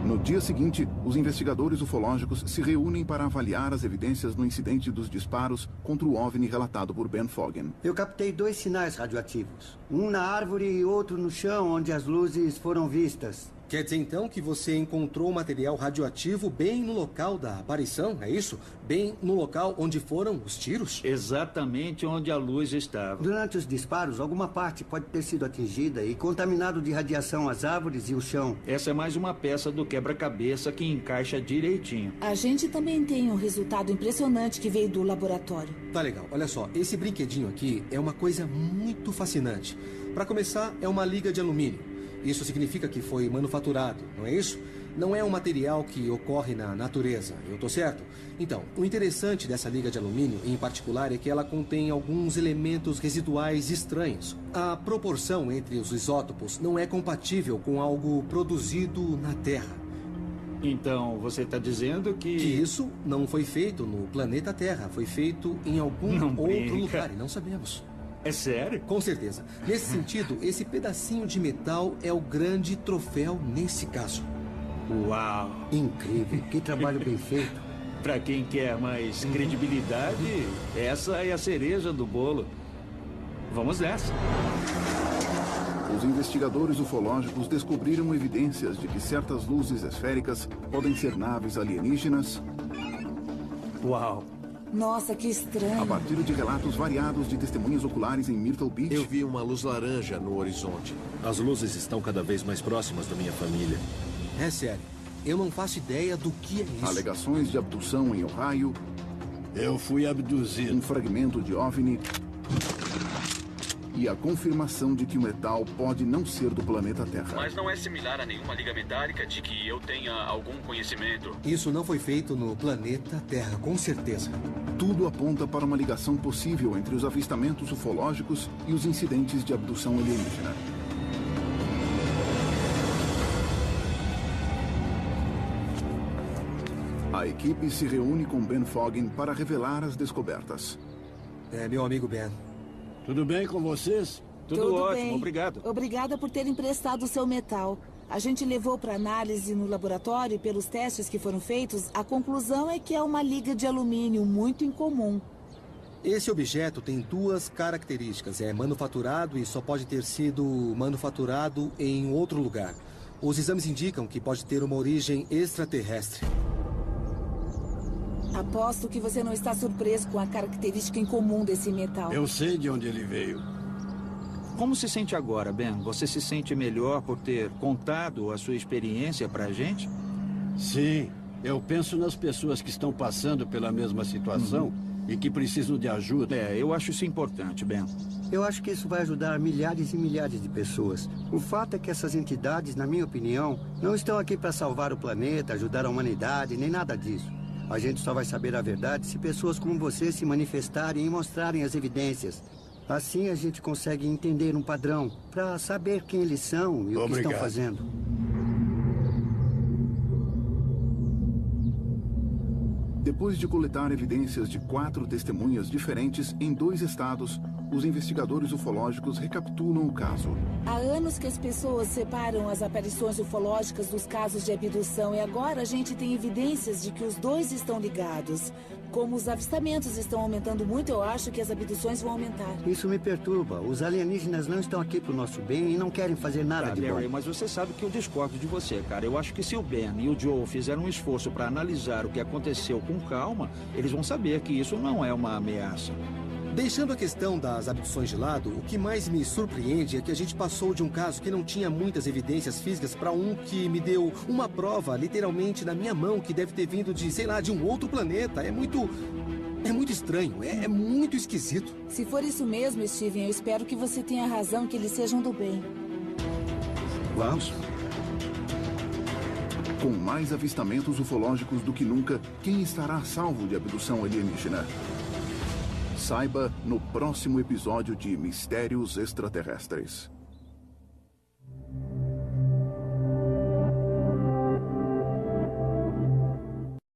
No dia seguinte, os investigadores ufológicos se reúnem para avaliar as evidências no incidente dos disparos contra o OVNI relatado por Ben Fogan. Eu captei 2 sinais radioativos. Um na árvore e outro no chão, onde as luzes foram vistas. Quer dizer, então, que você encontrou material radioativo bem no local da aparição, é isso? Bem no local onde foram os tiros? Exatamente onde a luz estava. Durante os disparos, alguma parte pode ter sido atingida e contaminado de radiação as árvores e o chão. Essa é mais uma peça do quebra-cabeça que encaixa direitinho. A gente também tem um resultado impressionante que veio do laboratório. Tá legal. Olha só, esse brinquedinho aqui é uma coisa muito fascinante. Para começar, é uma liga de alumínio. Isso significa que foi manufaturado, não é isso? Não é um material que ocorre na natureza, eu tô certo? Então, o interessante dessa liga de alumínio, em particular, é que ela contém alguns elementos residuais estranhos. A proporção entre os isótopos não é compatível com algo produzido na Terra. Então, você está dizendo que isso não foi feito no planeta Terra, foi feito em algum outro lugar, e não sabemos. É sério? Com certeza. Nesse sentido, esse pedacinho de metal é o grande troféu nesse caso. Uau! Incrível, que trabalho bem feito. Para quem quer mais credibilidade, essa é a cereja do bolo. Vamos nessa. Os investigadores ufológicos descobriram evidências de que certas luzes esféricas podem ser naves alienígenas. Uau! Nossa, que estranho. A partir de relatos variados de testemunhas oculares em Myrtle Beach. Eu vi uma luz laranja no horizonte. As luzes estão cada vez mais próximas da minha família. É sério. Eu não faço ideia do que é isso. Alegações de abdução em Ohio. Eu fui abduzido. Um fragmento de OVNI. E a confirmação de que o metal pode não ser do planeta Terra. Mas não é similar a nenhuma liga metálica de que eu tenha algum conhecimento. Isso não foi feito no planeta Terra, com certeza. Tudo aponta para uma ligação possível entre os avistamentos ufológicos e os incidentes de abdução alienígena. A equipe se reúne com Ben Foggin para revelar as descobertas. É, meu amigo Ben. Tudo bem com vocês? Tudo ótimo, bem. Obrigado. Obrigada por ter emprestado o seu metal. A gente levou para análise no laboratório e pelos testes que foram feitos, a conclusão é que é uma liga de alumínio muito incomum. Esse objeto tem duas características. É manufaturado e só pode ter sido manufaturado em outro lugar. Os exames indicam que pode ter uma origem extraterrestre. Aposto que você não está surpreso com a característica incomum desse metal. Eu sei de onde ele veio. Como se sente agora, Ben? Você se sente melhor por ter contado a sua experiência pra gente? Sim. Eu penso nas pessoas que estão passando pela mesma situação e que precisam de ajuda. Eu acho isso importante, Ben. Eu acho que isso vai ajudar milhares e milhares de pessoas. O fato é que essas entidades, na minha opinião, não estão aqui para salvar o planeta, ajudar a humanidade, nem nada disso. A gente só vai saber a verdade se pessoas como você se manifestarem e mostrarem as evidências. Assim a gente consegue entender um padrão, para saber quem eles são e o que estão fazendo. Depois de coletar evidências de 4 testemunhas diferentes em 2 estados, os investigadores ufológicos recapitulam o caso. Há anos que as pessoas separam as aparições ufológicas dos casos de abdução e agora a gente tem evidências de que os dois estão ligados. Como os avistamentos estão aumentando muito, eu acho que as abduções vão aumentar. Isso me perturba. Os alienígenas não estão aqui pro nosso bem e não querem fazer nada de Barry, bom. mas você sabe que eu discordo de você, cara. Eu acho que se o Ben e o Joe fizeram um esforço para analisar o que aconteceu com calma, eles vão saber que isso não é uma ameaça. Deixando a questão das abduções de lado, o que mais me surpreende é que a gente passou de um caso que não tinha muitas evidências físicas para um que me deu uma prova, literalmente, na minha mão, que deve ter vindo de, sei lá, de um outro planeta. É muito estranho, é muito esquisito. Se for isso mesmo, Steven, eu espero que você tenha razão, que eles sejam do bem. Vamos. Com mais avistamentos ufológicos do que nunca, quem estará a salvo de abdução alienígena? Saiba no próximo episódio de Mistérios Extraterrestres.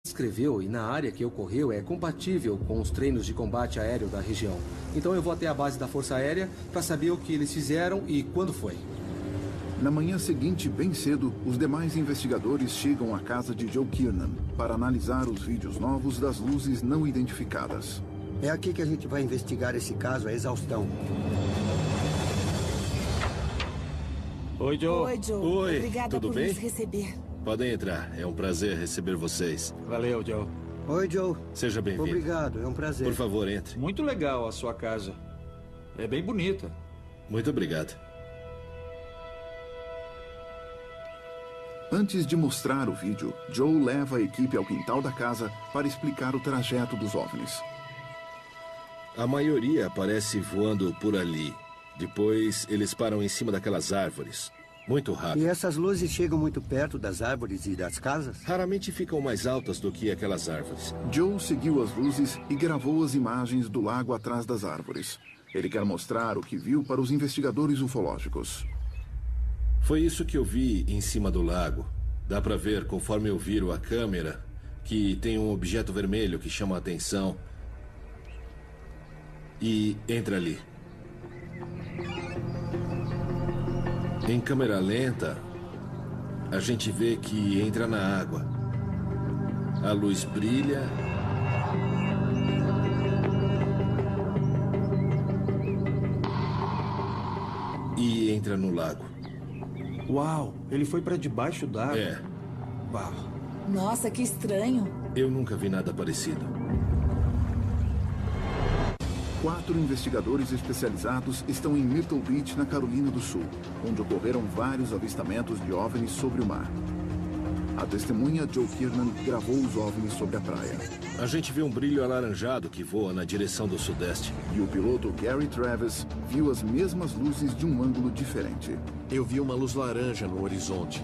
Escreveu e na área que ocorreu é compatível com os treinos de combate aéreo da região. Então eu vou até a base da Força Aérea para saber o que eles fizeram e quando foi. Na manhã seguinte, bem cedo, os demais investigadores chegam à casa de Joe Kiernan para analisar os vídeos novos das luzes não identificadas. É aqui que a gente vai investigar esse caso à exaustão. Oi, Joe. Oi, Joe. Oi, Obrigada tudo por bem? nos receber. Podem entrar. É um prazer receber vocês. Valeu, Joe. Oi, Joe. Seja bem-vindo. Obrigado, é um prazer. Por favor, entre. Muito legal a sua casa. É bem bonita. Muito obrigado. Antes de mostrar o vídeo, Joe leva a equipe ao quintal da casa para explicar o trajeto dos OVNIs. A maioria aparece voando por ali. Depois, eles param em cima daquelas árvores. Muito rápido. E essas luzes chegam muito perto das árvores e das casas? Raramente ficam mais altas do que aquelas árvores. Joe seguiu as luzes e gravou as imagens do lago atrás das árvores. Ele quer mostrar o que viu para os investigadores ufológicos. Foi isso que eu vi em cima do lago. Dá para ver, conforme eu viro a câmera, que tem um objeto vermelho que chama a atenção. E entra ali. Em câmera lenta, a gente vê que entra na água. A luz brilha. E entra no lago. Uau, ele foi para debaixo d'água. É. Uau. Nossa, que estranho. Eu nunca vi nada parecido. 4 investigadores especializados estão em Myrtle Beach, na Carolina do Sul, onde ocorreram vários avistamentos de OVNIs sobre o mar. A testemunha Joe Kiernan gravou os OVNIs sobre a praia. A gente vê um brilho alaranjado que voa na direção do sudeste. E o piloto Gary Travis viu as mesmas luzes de um ângulo diferente. Eu vi uma luz laranja no horizonte.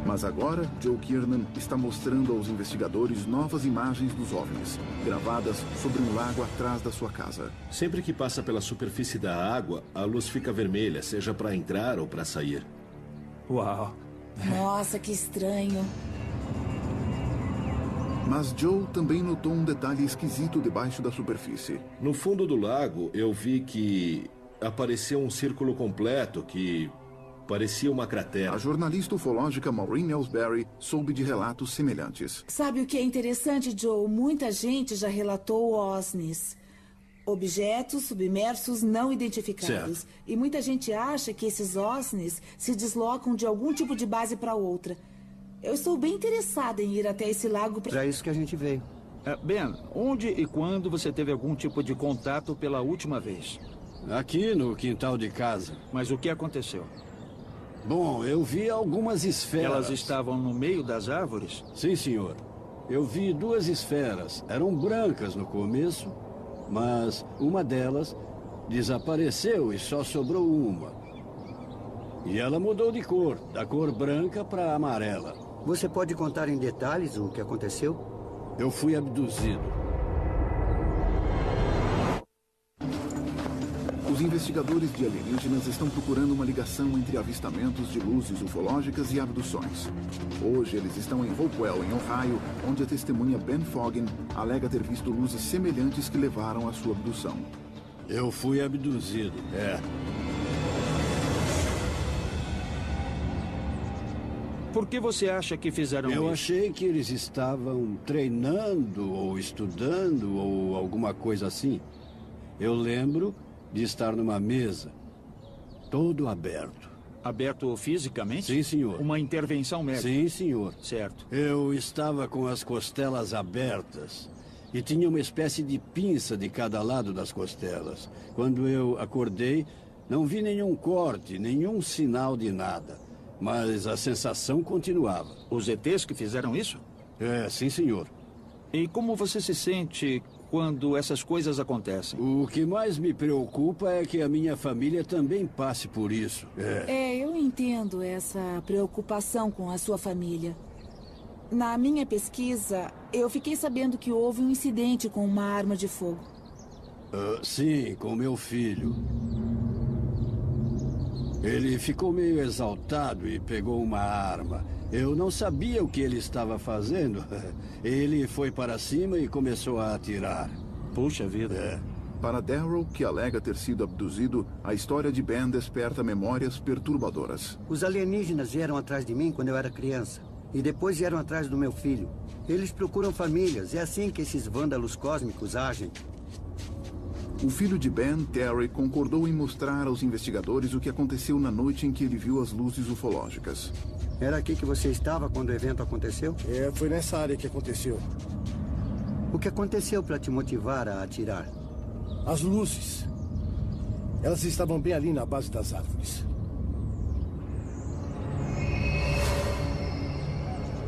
Mas agora, Joe Kiernan está mostrando aos investigadores novas imagens dos OVNIs, gravadas sobre um lago atrás da sua casa. Sempre que passa pela superfície da água, a luz fica vermelha, seja para entrar ou para sair. Uau. Nossa, que estranho. Mas Joe também notou um detalhe esquisito debaixo da superfície. No fundo do lago, eu vi que apareceu um círculo completo que parecia uma cratera. A jornalista ufológica Maureen Ellsbury soube de relatos semelhantes. Sabe o que é interessante, Joe? Muita gente já relatou OSNIs. Objetos submersos não identificados. Certo. E muita gente acha que esses OSNIs se deslocam de algum tipo de base para outra. Eu estou bem interessada em ir até esse lago para... É isso que a gente veio. Ben, onde e quando você teve algum tipo de contato pela última vez? Aqui no quintal de casa. Mas o que aconteceu? Bom, eu vi algumas esferas. Elas estavam no meio das árvores? Sim, senhor. Eu vi 2 esferas. Eram brancas no começo, mas uma delas desapareceu e só sobrou uma. E ela mudou de cor, da cor branca para amarela. Você pode contar em detalhes o que aconteceu? Eu fui abduzido. Os investigadores de alienígenas estão procurando uma ligação entre avistamentos de luzes ufológicas e abduções. Hoje eles estão em Hopewell, em Ohio, onde a testemunha Ben Foggin alega ter visto luzes semelhantes que levaram à sua abdução. Eu fui abduzido, Por que você acha que fizeram isso? Eu achei que eles estavam treinando ou estudando ou alguma coisa assim. Eu lembro de estar numa mesa, todo aberto. Aberto fisicamente? Sim, senhor. Uma intervenção médica? Sim, senhor. Certo. Eu estava com as costelas abertas e tinha uma espécie de pinça de cada lado das costelas. Quando eu acordei, não vi nenhum corte, nenhum sinal de nada. Mas a sensação continuava. Os ETs que fizeram isso? Sim, senhor. E como você se sente quando essas coisas acontecem? O que mais me preocupa é que a minha família também passe por isso. Eu entendo essa preocupação com a sua família. Na minha pesquisa, eu fiquei sabendo que houve um incidente com uma arma de fogo. Sim, com meu filho. Ele ficou meio exaltado e pegou uma arma. Eu não sabia o que ele estava fazendo. Ele foi para cima e começou a atirar. Puxa vida. Para Darryl, que alega ter sido abduzido, a história de Ben desperta memórias perturbadoras. Os alienígenas vieram atrás de mim quando eu era criança. E depois vieram atrás do meu filho. Eles procuram famílias. É assim que esses vândalos cósmicos agem. O filho de Ben, Terry, concordou em mostrar aos investigadores o que aconteceu na noite em que ele viu as luzes ufológicas. Era aqui que você estava quando o evento aconteceu? Foi nessa área que aconteceu. O que aconteceu para te motivar a atirar? As luzes. Elas estavam bem ali na base das árvores.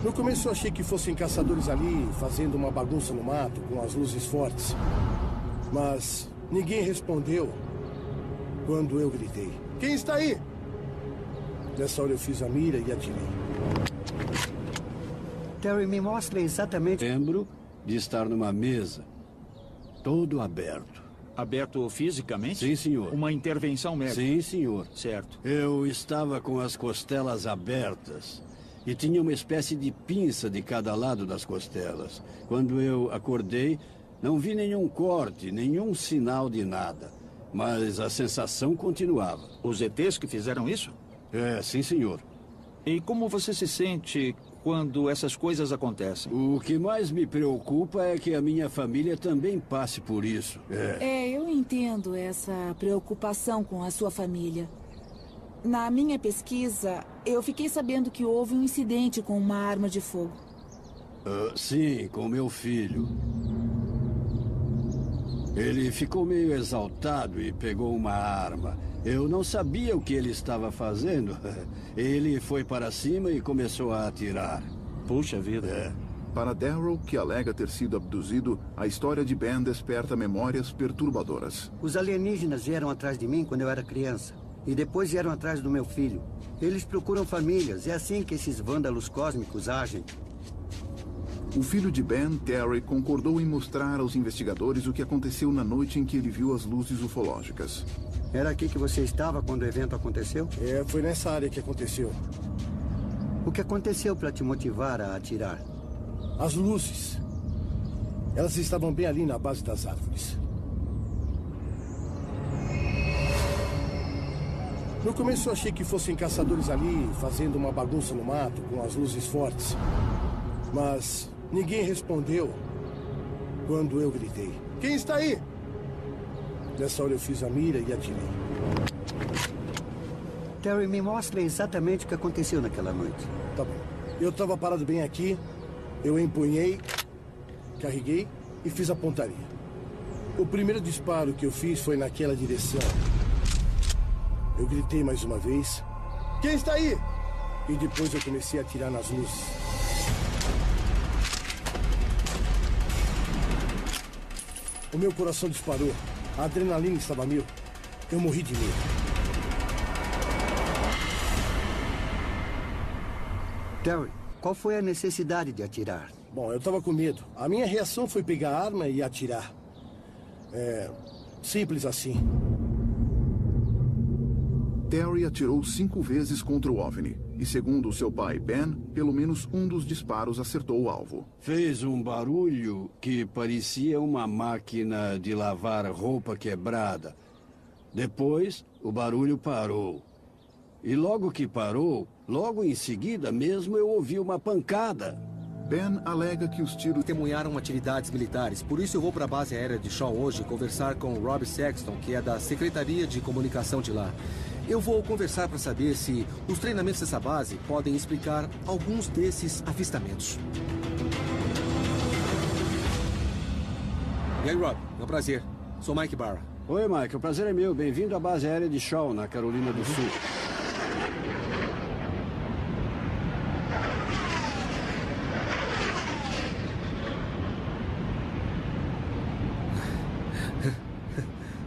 No começo eu achei que fossem caçadores ali, fazendo uma bagunça no mato, com as luzes fortes. Mas ninguém respondeu quando eu gritei. Quem está aí? Nessa hora eu fiz a mira e atirei. Terry, me mostra exatamente... Lembro de estar numa mesa, todo aberto. Aberto fisicamente? Sim, senhor. Uma intervenção médica? Sim, senhor. Certo. Eu estava com as costelas abertas e tinha uma espécie de pinça de cada lado das costelas. Quando eu acordei, não vi nenhum corte, nenhum sinal de nada. Mas a sensação continuava. Os ETs que fizeram isso? É, sim, senhor. E como você se sente quando essas coisas acontecem? O que mais me preocupa é que a minha família também passe por isso. Eu entendo essa preocupação com a sua família. Na minha pesquisa, eu fiquei sabendo que houve um incidente com uma arma de fogo. Sim, com meu filho. Ele ficou meio exaltado e pegou uma arma. Eu não sabia o que ele estava fazendo. Ele foi para cima e começou a atirar. Puxa vida. Para Daryl, que alega ter sido abduzido, a história de Ben desperta memórias perturbadoras. Os alienígenas vieram atrás de mim quando eu era criança. E depois vieram atrás do meu filho. Eles procuram famílias. É assim que esses vândalos cósmicos agem. O filho de Ben, Terry, concordou em mostrar aos investigadores o que aconteceu na noite em que ele viu as luzes ufológicas. Era aqui que você estava quando o evento aconteceu? Foi nessa área que aconteceu. O que aconteceu para te motivar a atirar? As luzes. Elas estavam bem ali na base das árvores. No começo eu achei que fossem caçadores ali, fazendo uma bagunça no mato, com as luzes fortes. Mas ninguém respondeu quando eu gritei. Quem está aí? Nessa hora eu fiz a mira e atirei. Terry, me mostra exatamente o que aconteceu naquela noite. Tá bom. Eu estava parado bem aqui, eu empunhei, carreguei e fiz a pontaria. O primeiro disparo que eu fiz foi naquela direção. Eu gritei mais uma vez. Quem está aí? E depois eu comecei a atirar nas luzes. O meu coração disparou. A adrenalina estava mil. Eu morri de medo. Terry, qual foi a necessidade de atirar? Bom, eu estava com medo. A minha reação foi pegar a arma e atirar. Simples assim. Terry atirou 5 vezes contra o OVNI. E segundo seu pai, Ben, pelo menos um dos disparos acertou o alvo. Fez um barulho que parecia uma máquina de lavar roupa quebrada. Depois, o barulho parou. E logo que parou, logo em seguida mesmo eu ouvi uma pancada. Ben alega que os tiros testemunharam atividades militares. Por isso eu vou para a base aérea de Shaw hoje conversar com Rob Sexton, que é da Secretaria de Comunicação de lá. Eu vou conversar para saber se os treinamentos dessa base podem explicar alguns desses avistamentos. E aí, Rob? É um prazer. Sou Mike Barra. Oi, Mike. O prazer é meu. Bem-vindo à base aérea de Shaw, na Carolina do Sul.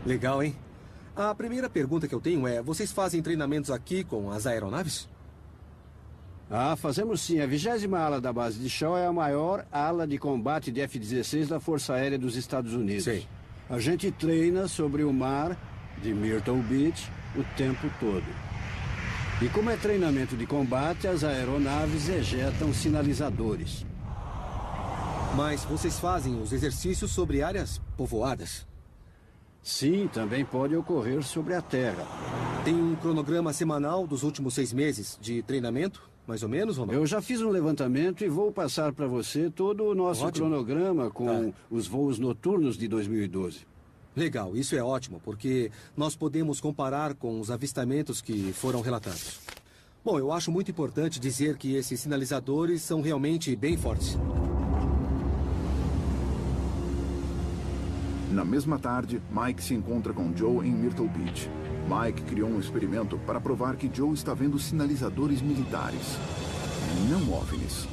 Legal, hein? A primeira pergunta que eu tenho é, vocês fazem treinamentos aqui com as aeronaves? Fazemos sim. A 20ª ala da base de Shaw é a maior ala de combate de F-16 da Força Aérea dos Estados Unidos. Sei. A gente treina sobre o mar de Myrtle Beach o tempo todo. E como é treinamento de combate, as aeronaves ejetam sinalizadores. Mas vocês fazem os exercícios sobre áreas povoadas? Sim, também pode ocorrer sobre a Terra. Tem um cronograma semanal dos últimos 6 meses de treinamento, mais ou menos, ou não? Eu já fiz um levantamento e vou passar para você todo o nosso cronograma com os voos noturnos de 2012. Legal, isso é ótimo, porque nós podemos comparar com os avistamentos que foram relatados. Bom, eu acho muito importante dizer que esses sinalizadores são realmente bem fortes. Na mesma tarde, Mike se encontra com Joe em Myrtle Beach. Mike criou um experimento para provar que Joe está vendo sinalizadores militares, não OVNIs.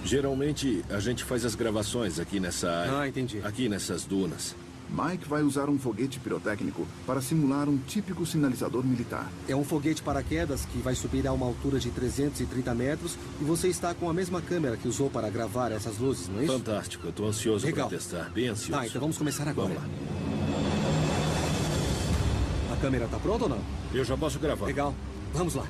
Geralmente, a gente faz as gravações aqui nessa área. Entendi. Aqui nessas dunas. Mike vai usar um foguete pirotécnico para simular um típico sinalizador militar. É um foguete paraquedas que vai subir a uma altura de 330 metros e você está com a mesma câmera que usou para gravar essas luzes, não é isso? Fantástico, eu estou ansioso Legal. para testar, bem ansioso. Tá, então vamos começar agora. Vamos lá. A câmera está pronta ou não? Eu já posso gravar. Legal, vamos lá.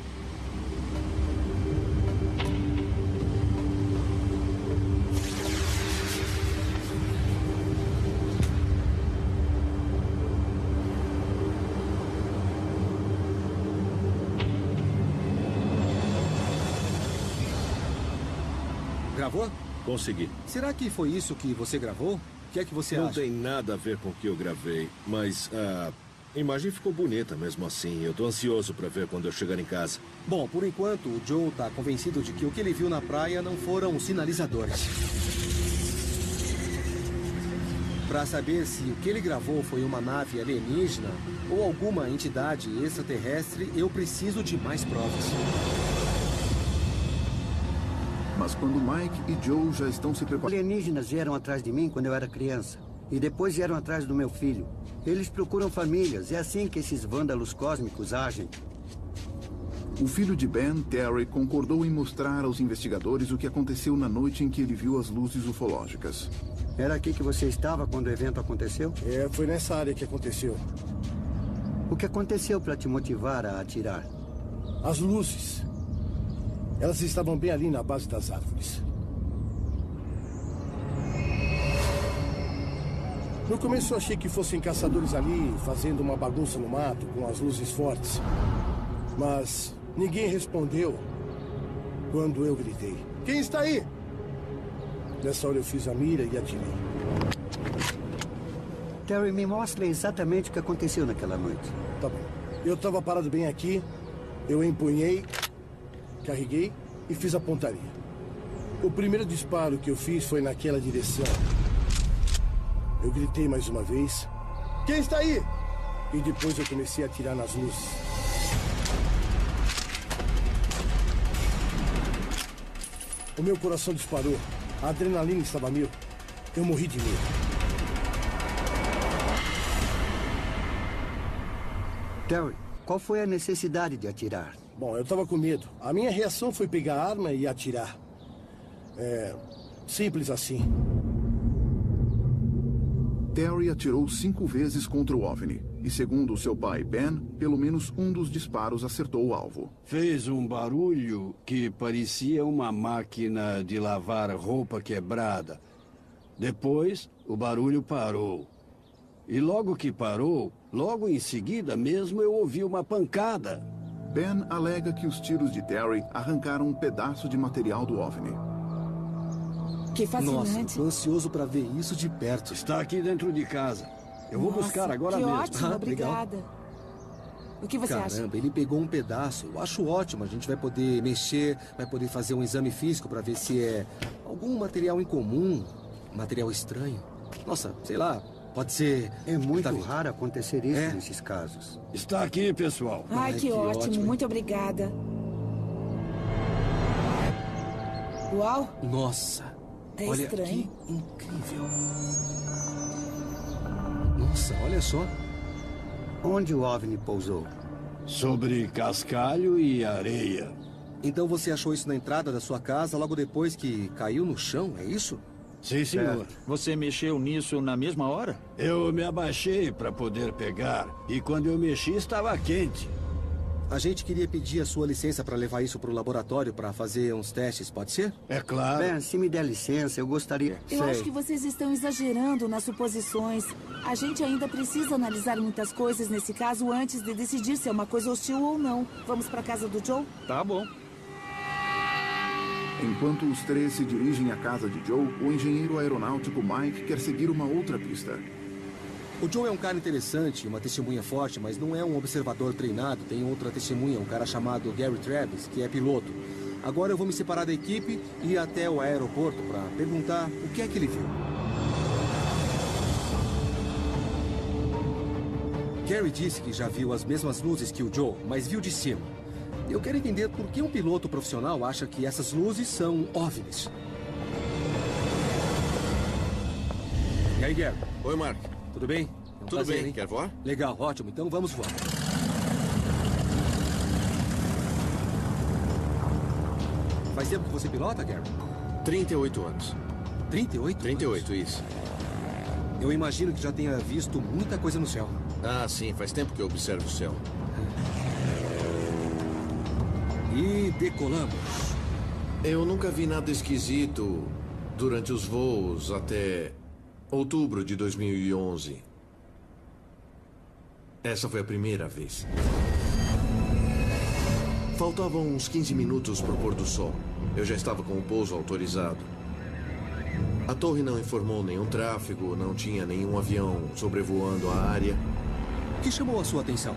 Gravou? Consegui. Será que foi isso que você gravou? O que é que você Não acha? tem nada a ver com o que eu gravei, mas a imagem ficou bonita mesmo assim. Eu tô ansioso para ver quando eu chegar em casa. Bom, por enquanto, o Joe está convencido de que o que ele viu na praia não foram sinalizadores. Para saber se o que ele gravou foi uma nave alienígena ou alguma entidade extraterrestre, eu preciso de mais provas. Mas quando Mike e Joe já estão se preparando... Alienígenas vieram atrás de mim quando eu era criança. E depois vieram atrás do meu filho. Eles procuram famílias. É assim que esses vândalos cósmicos agem. O filho de Ben, Terry, concordou em mostrar aos investigadores o que aconteceu na noite em que ele viu as luzes ufológicas. Era aqui que você estava quando o evento aconteceu? É, foi nessa área que aconteceu. O que aconteceu para te motivar a atirar? As luzes. Elas estavam bem ali na base das árvores. No começo eu achei que fossem caçadores ali, fazendo uma bagunça no mato, com as luzes fortes. Mas ninguém respondeu quando eu gritei. Quem está aí? Nessa hora eu fiz a mira e atirei. Terry, me mostre exatamente o que aconteceu naquela noite. Tá bom. Eu estava parado bem aqui, eu empunhei, carreguei e fiz a pontaria. O primeiro disparo que eu fiz foi naquela direção. Eu gritei mais uma vez. Quem está aí? E depois eu comecei a atirar nas luzes. O meu coração disparou. A adrenalina estava mil. Eu morri de medo. Terry, qual foi a necessidade de atirar? Bom, eu estava com medo. A minha reação foi pegar a arma e atirar. É... simples assim. Terry atirou 5 vezes contra o OVNI. E segundo seu pai, Ben, pelo menos um dos disparos acertou o alvo. Fez um barulho que parecia uma máquina de lavar roupa quebrada. Depois, o barulho parou. E logo que parou, logo em seguida mesmo eu ouvi uma pancada. Ben alega que os tiros de Terry arrancaram um pedaço de material do OVNI. Que fascinante. Nossa, tô ansioso para ver isso de perto. Está aqui dentro de casa. Eu vou buscar agora que mesmo. Ótimo, obrigada. O que você acha? Caramba, ele pegou um pedaço. Eu acho ótimo. A gente vai poder mexer, vai poder fazer um exame físico para ver se é algum material incomum, material estranho. Nossa, sei lá, pode ser... É muito raro acontecer isso nesses casos. Está aqui, pessoal. Ai, que ótimo. Muito obrigada. Uau. Nossa. É olha estranho. Que incrível. Nossa, olha só. Onde o OVNI pousou? Sobre cascalho e areia. Então você achou isso na entrada da sua casa logo depois que caiu no chão, é isso? Sim, senhor. Você mexeu nisso na mesma hora? Eu me abaixei para poder pegar. E quando eu mexi, estava quente. A gente queria pedir a sua licença para levar isso para o laboratório para fazer uns testes, pode ser? É claro. Ben, se me der licença, eu gostaria... Eu acho que vocês estão exagerando nas suposições. A gente ainda precisa analisar muitas coisas nesse caso antes de decidir se é uma coisa hostil ou não. Vamos para a casa do Joe? Tá bom. Enquanto os três se dirigem à casa de Joe, o engenheiro aeronáutico Mike quer seguir uma outra pista. O Joe é um cara interessante, uma testemunha forte, mas não é um observador treinado. Tem outra testemunha, um cara chamado Gary Travis, que é piloto. Agora eu vou me separar da equipe e ir até o aeroporto para perguntar o que é que ele viu. Gary disse que já viu as mesmas luzes que o Joe, mas viu de cima. Eu quero entender por que um piloto profissional acha que essas luzes são OVNIs. E aí, Gary? Oi, Mark. Tudo bem? É um Tudo prazer, bem. hein? Quer voar? Legal, ótimo. Então vamos voar. Faz tempo que você pilota, Gary? 38 anos. 38? 38, isso. Eu imagino que já tenha visto muita coisa no céu. Ah, sim. Faz tempo que eu observo o céu. E decolamos. Eu nunca vi nada esquisito durante os voos até outubro de 2011. Essa foi a primeira vez. Faltavam uns 15 minutos para o pôr do sol. Eu já estava com o pouso autorizado. A torre não informou nenhum tráfego, não tinha nenhum avião sobrevoando a área. O que chamou a sua atenção?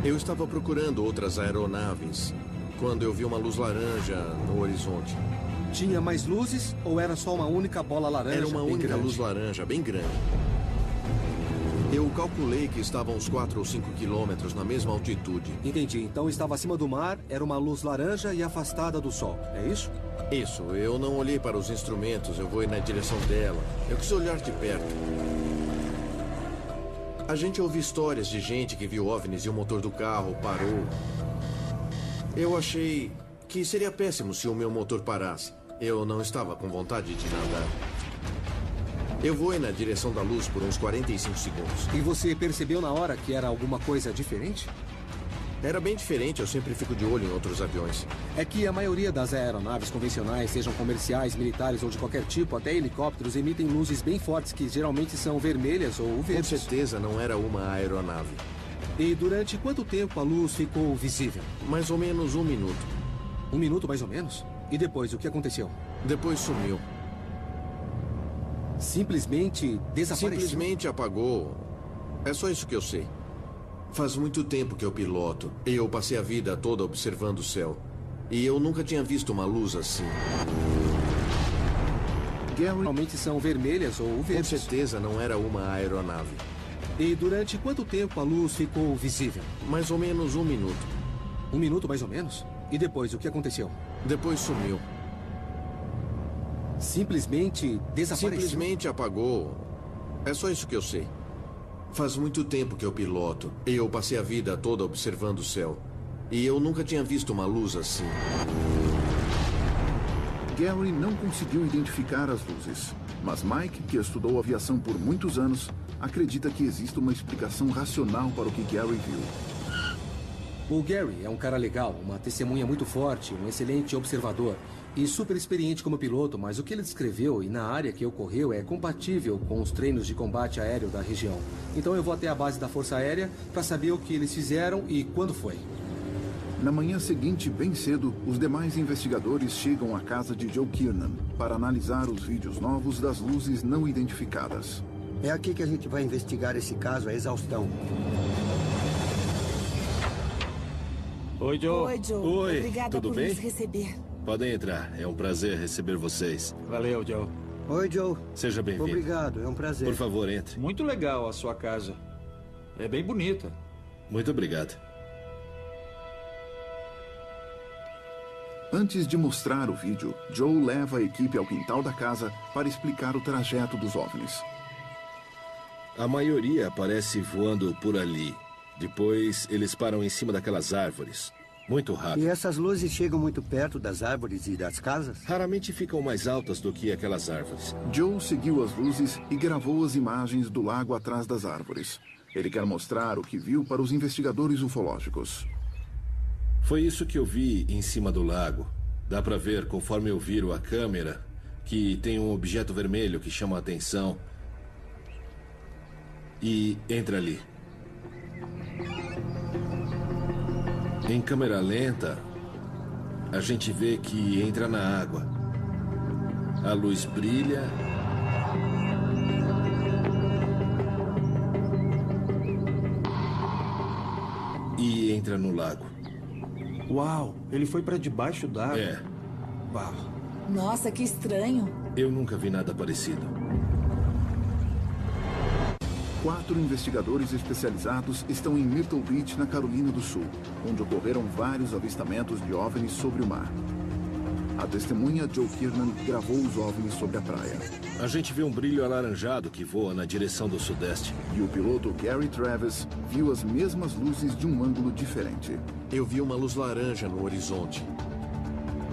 Eu estava procurando outras aeronaves quando eu vi uma luz laranja no horizonte. Tinha mais luzes ou era só uma única bola laranja? Era uma única luz laranja, bem grande. Eu calculei que estava a uns 4 ou 5 quilômetros na mesma altitude. Entendi. Então estava acima do mar, era uma luz laranja e afastada do sol. É isso? Isso. Eu não olhei para os instrumentos, eu vou na direção dela. Eu quis olhar de perto. A gente ouve histórias de gente que viu OVNIs e o motor do carro parou. Eu achei que seria péssimo se o meu motor parasse. Eu não estava com vontade de nadar. Eu voei na direção da luz por uns 45 segundos. E você percebeu na hora que era alguma coisa diferente? Era bem diferente, eu sempre fico de olho em outros aviões. É que a maioria das aeronaves convencionais, sejam comerciais, militares ou de qualquer tipo, até helicópteros, emitem luzes bem fortes que geralmente são vermelhas ou verdes. Com certeza não era uma aeronave. E durante quanto tempo a luz ficou visível? Mais ou menos 1 minuto. 1 minuto mais ou menos? E depois, o que aconteceu? Depois sumiu. Simplesmente desapareceu? Simplesmente apagou. É só isso que eu sei. Faz muito tempo que eu piloto. Eu passei a vida toda observando o céu. E eu nunca tinha visto uma luz assim. Geralmente são vermelhas ou verdes. Com certeza não era uma aeronave. E durante quanto tempo a luz ficou visível? Mais ou menos 1 minuto. 1 minuto mais ou menos? E depois, o que aconteceu? Depois sumiu. Simplesmente desapareceu? Simplesmente apagou. É só isso que eu sei. Faz muito tempo que eu piloto. Eu passei a vida toda observando o céu. E eu nunca tinha visto uma luz assim. Gary não conseguiu identificar as luzes. Mas Mike, que estudou aviação por muitos anos, acredita que existe uma explicação racional para o que Gary viu. O Gary é um cara legal, uma testemunha muito forte, um excelente observador e super experiente como piloto, mas o que ele descreveu e na área que ocorreu é compatível com os treinos de combate aéreo da região. Então eu vou até a base da Força Aérea para saber o que eles fizeram e quando foi. Na manhã seguinte, bem cedo, os demais investigadores chegam à casa de Joe Kiernan para analisar os vídeos novos das luzes não identificadas. É aqui que a gente vai investigar esse caso à exaustão. Oi, Joe. Oi, Joe. Oi, Obrigada tudo por bem? nos receber. Podem entrar. É um prazer receber vocês. Valeu, Joe. Oi, Joe. Seja bem-vindo. Obrigado, é um prazer. Por favor, entre. Muito legal a sua casa. É bem bonita. Muito obrigado. Antes de mostrar o vídeo, Joe leva a equipe ao quintal da casa para explicar o trajeto dos OVNIs. A maioria aparece voando por ali. Depois, eles param em cima daquelas árvores. Muito rápido. E essas luzes chegam muito perto das árvores e das casas? Raramente ficam mais altas do que aquelas árvores. Joe seguiu as luzes e gravou as imagens do lago atrás das árvores. Ele quer mostrar o que viu para os investigadores ufológicos. Foi isso que eu vi em cima do lago. Dá pra ver, conforme eu viro a câmera, que tem um objeto vermelho que chama a atenção. E entra ali. Em câmera lenta, a gente vê que entra na água. A luz brilha. E entra no lago. Uau, ele foi para debaixo d'água. É. Uau. Nossa, que estranho. Eu nunca vi nada parecido. 4 investigadores especializados estão em Myrtle Beach, na Carolina do Sul, onde ocorreram vários avistamentos de OVNIs sobre o mar. A testemunha Joe Kiernan gravou os OVNIs sobre a praia. A gente vê um brilho alaranjado que voa na direção do sudeste. E o piloto Gary Travis viu as mesmas luzes de um ângulo diferente. Eu vi uma luz laranja no horizonte.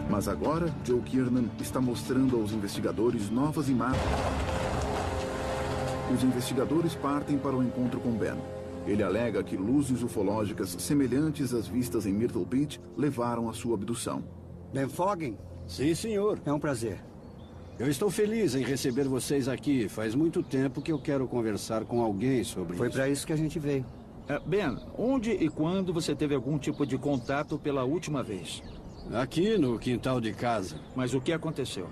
Mas agora, Joe Kiernan está mostrando aos investigadores novas imagens. Os investigadores partem para o encontro com Ben. Ele alega que luzes ufológicas semelhantes às vistas em Myrtle Beach levaram à sua abdução. Ben Foggin? Sim, senhor. É um prazer. Eu estou feliz em receber vocês aqui. Faz muito tempo que eu quero conversar com alguém sobre isso. Foi para isso que a gente veio. Ben, onde e quando você teve algum tipo de contato pela última vez? Aqui no quintal de casa. Mas o que aconteceu?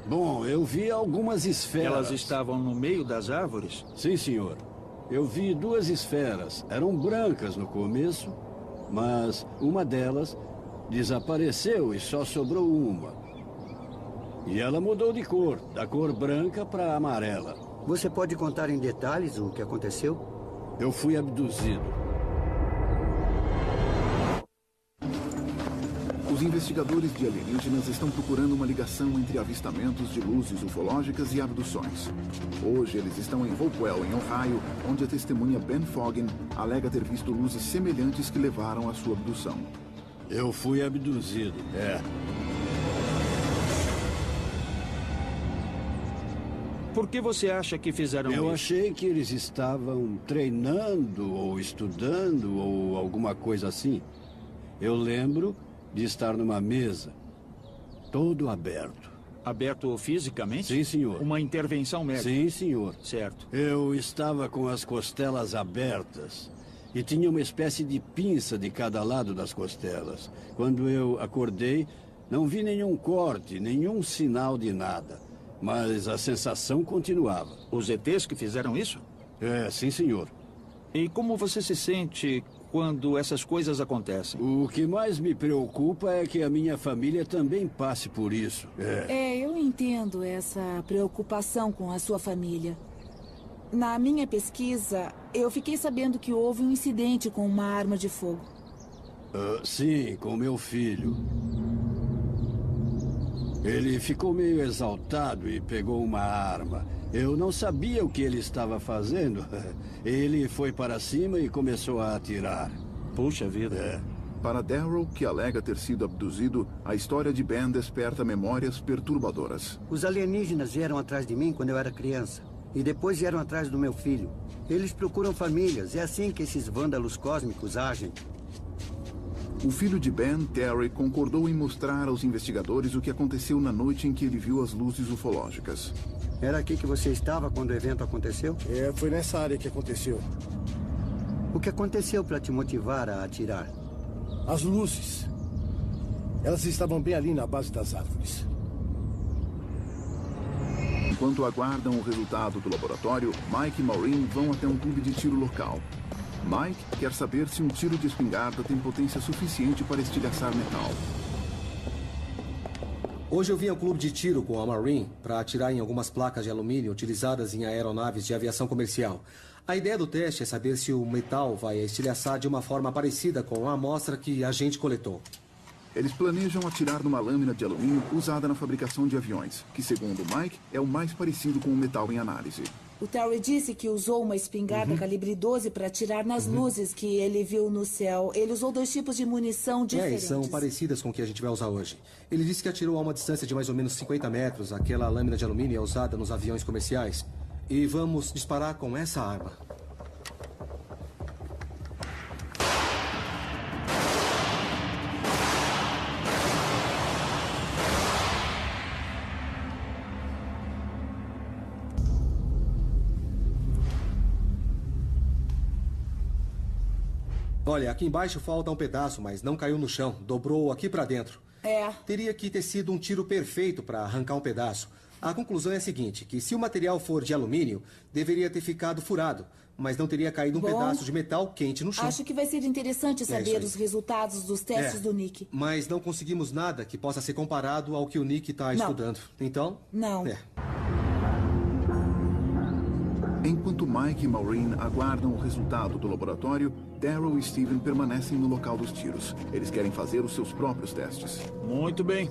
Bom, eu vi algumas esferas. Elas estavam no meio das árvores? Sim, senhor. Eu vi 2 esferas. Eram brancas no começo, mas uma delas desapareceu e só sobrou uma. E ela mudou de cor, da cor branca para amarela. Você pode contar em detalhes o que aconteceu? Eu fui abduzido. Os investigadores de alienígenas estão procurando uma ligação entre avistamentos de luzes ufológicas e abduções. Hoje eles estão em Hopewell, em Ohio, onde a testemunha Ben Foggin alega ter visto luzes semelhantes que levaram à sua abdução. Eu fui abduzido, Por que você acha que fizeram isso? Eu achei que eles estavam treinando ou estudando ou alguma coisa assim. Eu lembro de estar numa mesa, todo aberto. Aberto fisicamente? Sim, senhor. Uma intervenção médica? Sim, senhor. Certo. Eu estava com as costelas abertas e tinha uma espécie de pinça de cada lado das costelas. Quando eu acordei, não vi nenhum corte, nenhum sinal de nada. Mas a sensação continuava. Os ETs que fizeram isso? Sim, senhor. E como você se sente quando essas coisas acontecem? O que mais me preocupa é que a minha família também passe por isso. Eu entendo essa preocupação com a sua família. Na minha pesquisa, eu fiquei sabendo que houve um incidente com uma arma de fogo. Sim, com meu filho. Ele ficou meio exaltado e pegou uma arma. Eu não sabia o que ele estava fazendo. Ele foi para cima e começou a atirar. Puxa vida. Para Darryl, que alega ter sido abduzido, a história de Ben desperta memórias perturbadoras. Os alienígenas vieram atrás de mim quando eu era criança. E depois vieram atrás do meu filho. Eles procuram famílias. É assim que esses vândalos cósmicos agem. O filho de Ben, Terry, concordou em mostrar aos investigadores o que aconteceu na noite em que ele viu as luzes ufológicas. Era aqui que você estava quando o evento aconteceu? Foi nessa área que aconteceu. O que aconteceu para te motivar a atirar? As luzes. Elas estavam bem ali na base das árvores. Enquanto aguardam o resultado do laboratório, Mike e Maureen vão até um clube de tiro local. Mike quer saber se um tiro de espingarda tem potência suficiente para estilhaçar metal. Hoje eu vim ao clube de tiro com a Marine para atirar em algumas placas de alumínio utilizadas em aeronaves de aviação comercial. A ideia do teste é saber se o metal vai estilhaçar de uma forma parecida com a amostra que a gente coletou. Eles planejam atirar numa lâmina de alumínio usada na fabricação de aviões, que, segundo Mike, é o mais parecido com o metal em análise. O Terry disse que usou uma espingarda calibre 12 para atirar nas luzes que ele viu no céu. Ele usou 2 tipos de munição diferentes. São parecidas com o que a gente vai usar hoje. Ele disse que atirou a uma distância de mais ou menos 50 metros. Aquela lâmina de alumínio é usada nos aviões comerciais. E vamos disparar com essa arma. Olha, aqui embaixo falta um pedaço, mas não caiu no chão. Dobrou aqui pra dentro. Teria que ter sido um tiro perfeito para arrancar um pedaço. A conclusão é a seguinte, que se o material for de alumínio, deveria ter ficado furado, mas não teria caído um pedaço de metal quente no chão. Acho que vai ser interessante saber os resultados dos testes do Nick. Mas não conseguimos nada que possa ser comparado ao que o Nick está estudando. Então? Não. Enquanto Mike e Maureen aguardam o resultado do laboratório, Darryl e Steven permanecem no local dos tiros. Eles querem fazer os seus próprios testes. Muito bem.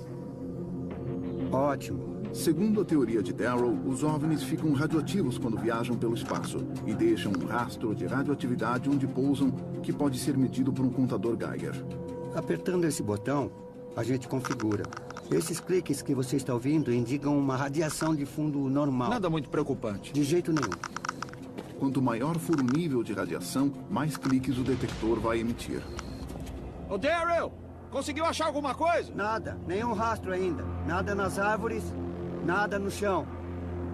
Ótimo. Segundo a teoria de Darrow, os OVNIs ficam radioativos quando viajam pelo espaço e deixam um rastro de radioatividade onde pousam que pode ser medido por um contador Geiger. Apertando esse botão, a gente configura. Esses cliques que você está ouvindo indicam uma radiação de fundo normal. Nada muito preocupante. De jeito nenhum. Quanto maior for o nível de radiação, mais cliques o detector vai emitir. Ô, Daryl! Conseguiu achar alguma coisa? Nada. Nenhum rastro ainda. Nada nas árvores, nada no chão.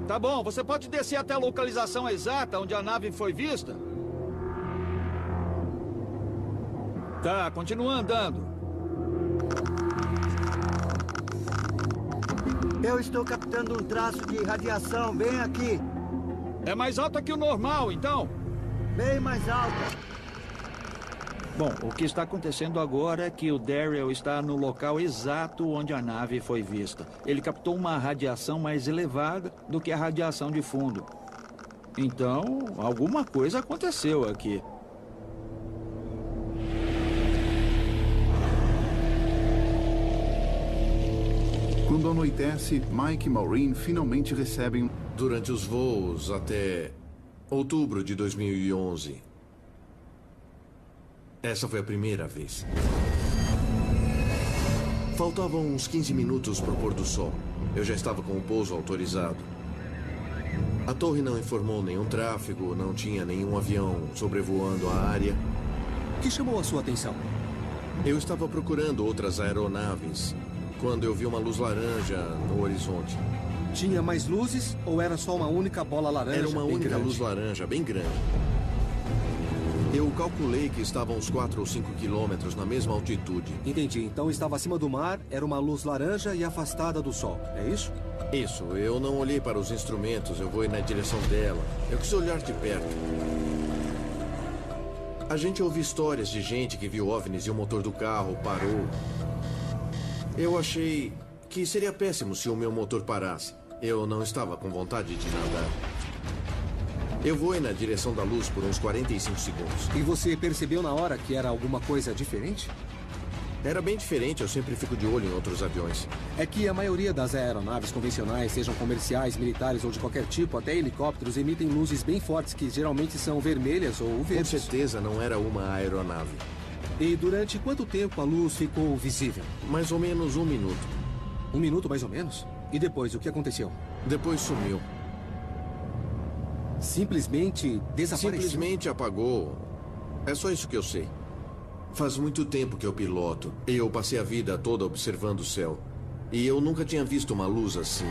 Tá bom, você pode descer até a localização exata onde a nave foi vista? Tá, continua andando. Eu estou captando um traço de radiação bem aqui. É mais alta que o normal, então? Bem mais alta. Bom, o que está acontecendo agora é que o Daryl está no local exato onde a nave foi vista. Ele captou uma radiação mais elevada do que a radiação de fundo. Então, alguma coisa aconteceu aqui. Quando anoitece, Mike e Maureen finalmente recebem... Durante os voos até outubro de 2011... Essa foi a primeira vez. Faltavam uns 15 minutos para o pôr do sol. Eu já estava com o pouso autorizado. A torre não informou nenhum tráfego, não tinha nenhum avião sobrevoando a área. O que chamou a sua atenção? Eu estava procurando outras aeronaves quando eu vi uma luz laranja no horizonte. Tinha mais luzes ou era só uma única bola laranja? Era uma única luz laranja, bem grande. Eu calculei que estavam uns 4 ou 5 quilômetros na mesma altitude. Entendi. Então estava acima do mar, era uma luz laranja e afastada do sol. É isso? Isso. Eu não olhei para os instrumentos, eu vou ir na direção dela. Eu quis olhar de perto. A gente ouve histórias de gente que viu OVNIs e o motor do carro parou. Eu achei que seria péssimo se o meu motor parasse. Eu não estava com vontade de nadar. Eu vou ir na direção da luz por uns 45 segundos. E você percebeu na hora que era alguma coisa diferente? Era bem diferente, eu sempre fico de olho em outros aviões. É que a maioria das aeronaves convencionais, sejam comerciais, militares ou de qualquer tipo, até helicópteros, emitem luzes bem fortes que geralmente são vermelhas ou verdes. Com certeza não era uma aeronave. E durante quanto tempo a luz ficou visível? Mais ou menos 1 minuto. 1 minuto mais ou menos? E depois, o que aconteceu? Depois sumiu. Simplesmente desapareceu? Simplesmente apagou. É só isso que eu sei. Faz muito tempo que eu piloto. E eu passei a vida toda observando o céu. E eu nunca tinha visto uma luz assim.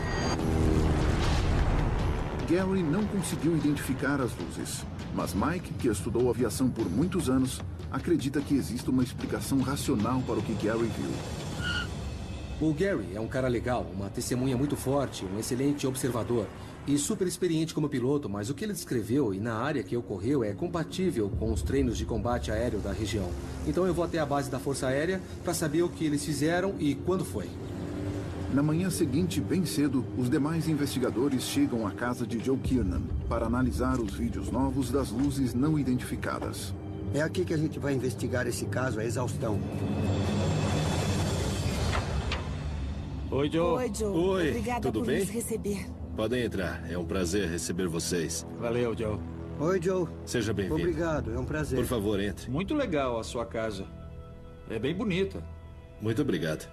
Gary não conseguiu identificar as luzes. Mas Mike, que estudou aviação por muitos anos, acredita que existe uma explicação racional para o que Gary viu. O Gary é um cara legal, uma testemunha muito forte, um excelente observador e super experiente como piloto, mas o que ele descreveu e na área que ocorreu é compatível com os treinos de combate aéreo da região. Então eu vou até a base da Força Aérea para saber o que eles fizeram e quando foi. Na manhã seguinte, bem cedo, os demais investigadores chegam à casa de Joe Kiernan para analisar os vídeos novos das luzes não identificadas. É aqui que a gente vai investigar esse caso à exaustão. Oi, Joe. Oi, Joe. Oi, Obrigada tudo por bem? nos receber. Podem entrar. É um prazer receber vocês. Valeu, Joe. Oi, Joe. Seja bem-vindo. Obrigado, é um prazer. Por favor, entre. Muito legal a sua casa. É bem bonita. Muito obrigado.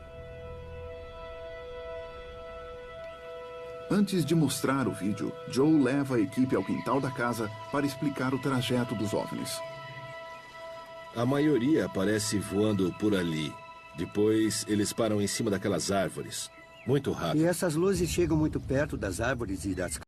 Antes de mostrar o vídeo, Joe leva a equipe ao quintal da casa para explicar o trajeto dos OVNIs. A maioria aparece voando por ali. Depois, eles param em cima daquelas árvores. Muito rápido. E essas luzes chegam muito perto das árvores e das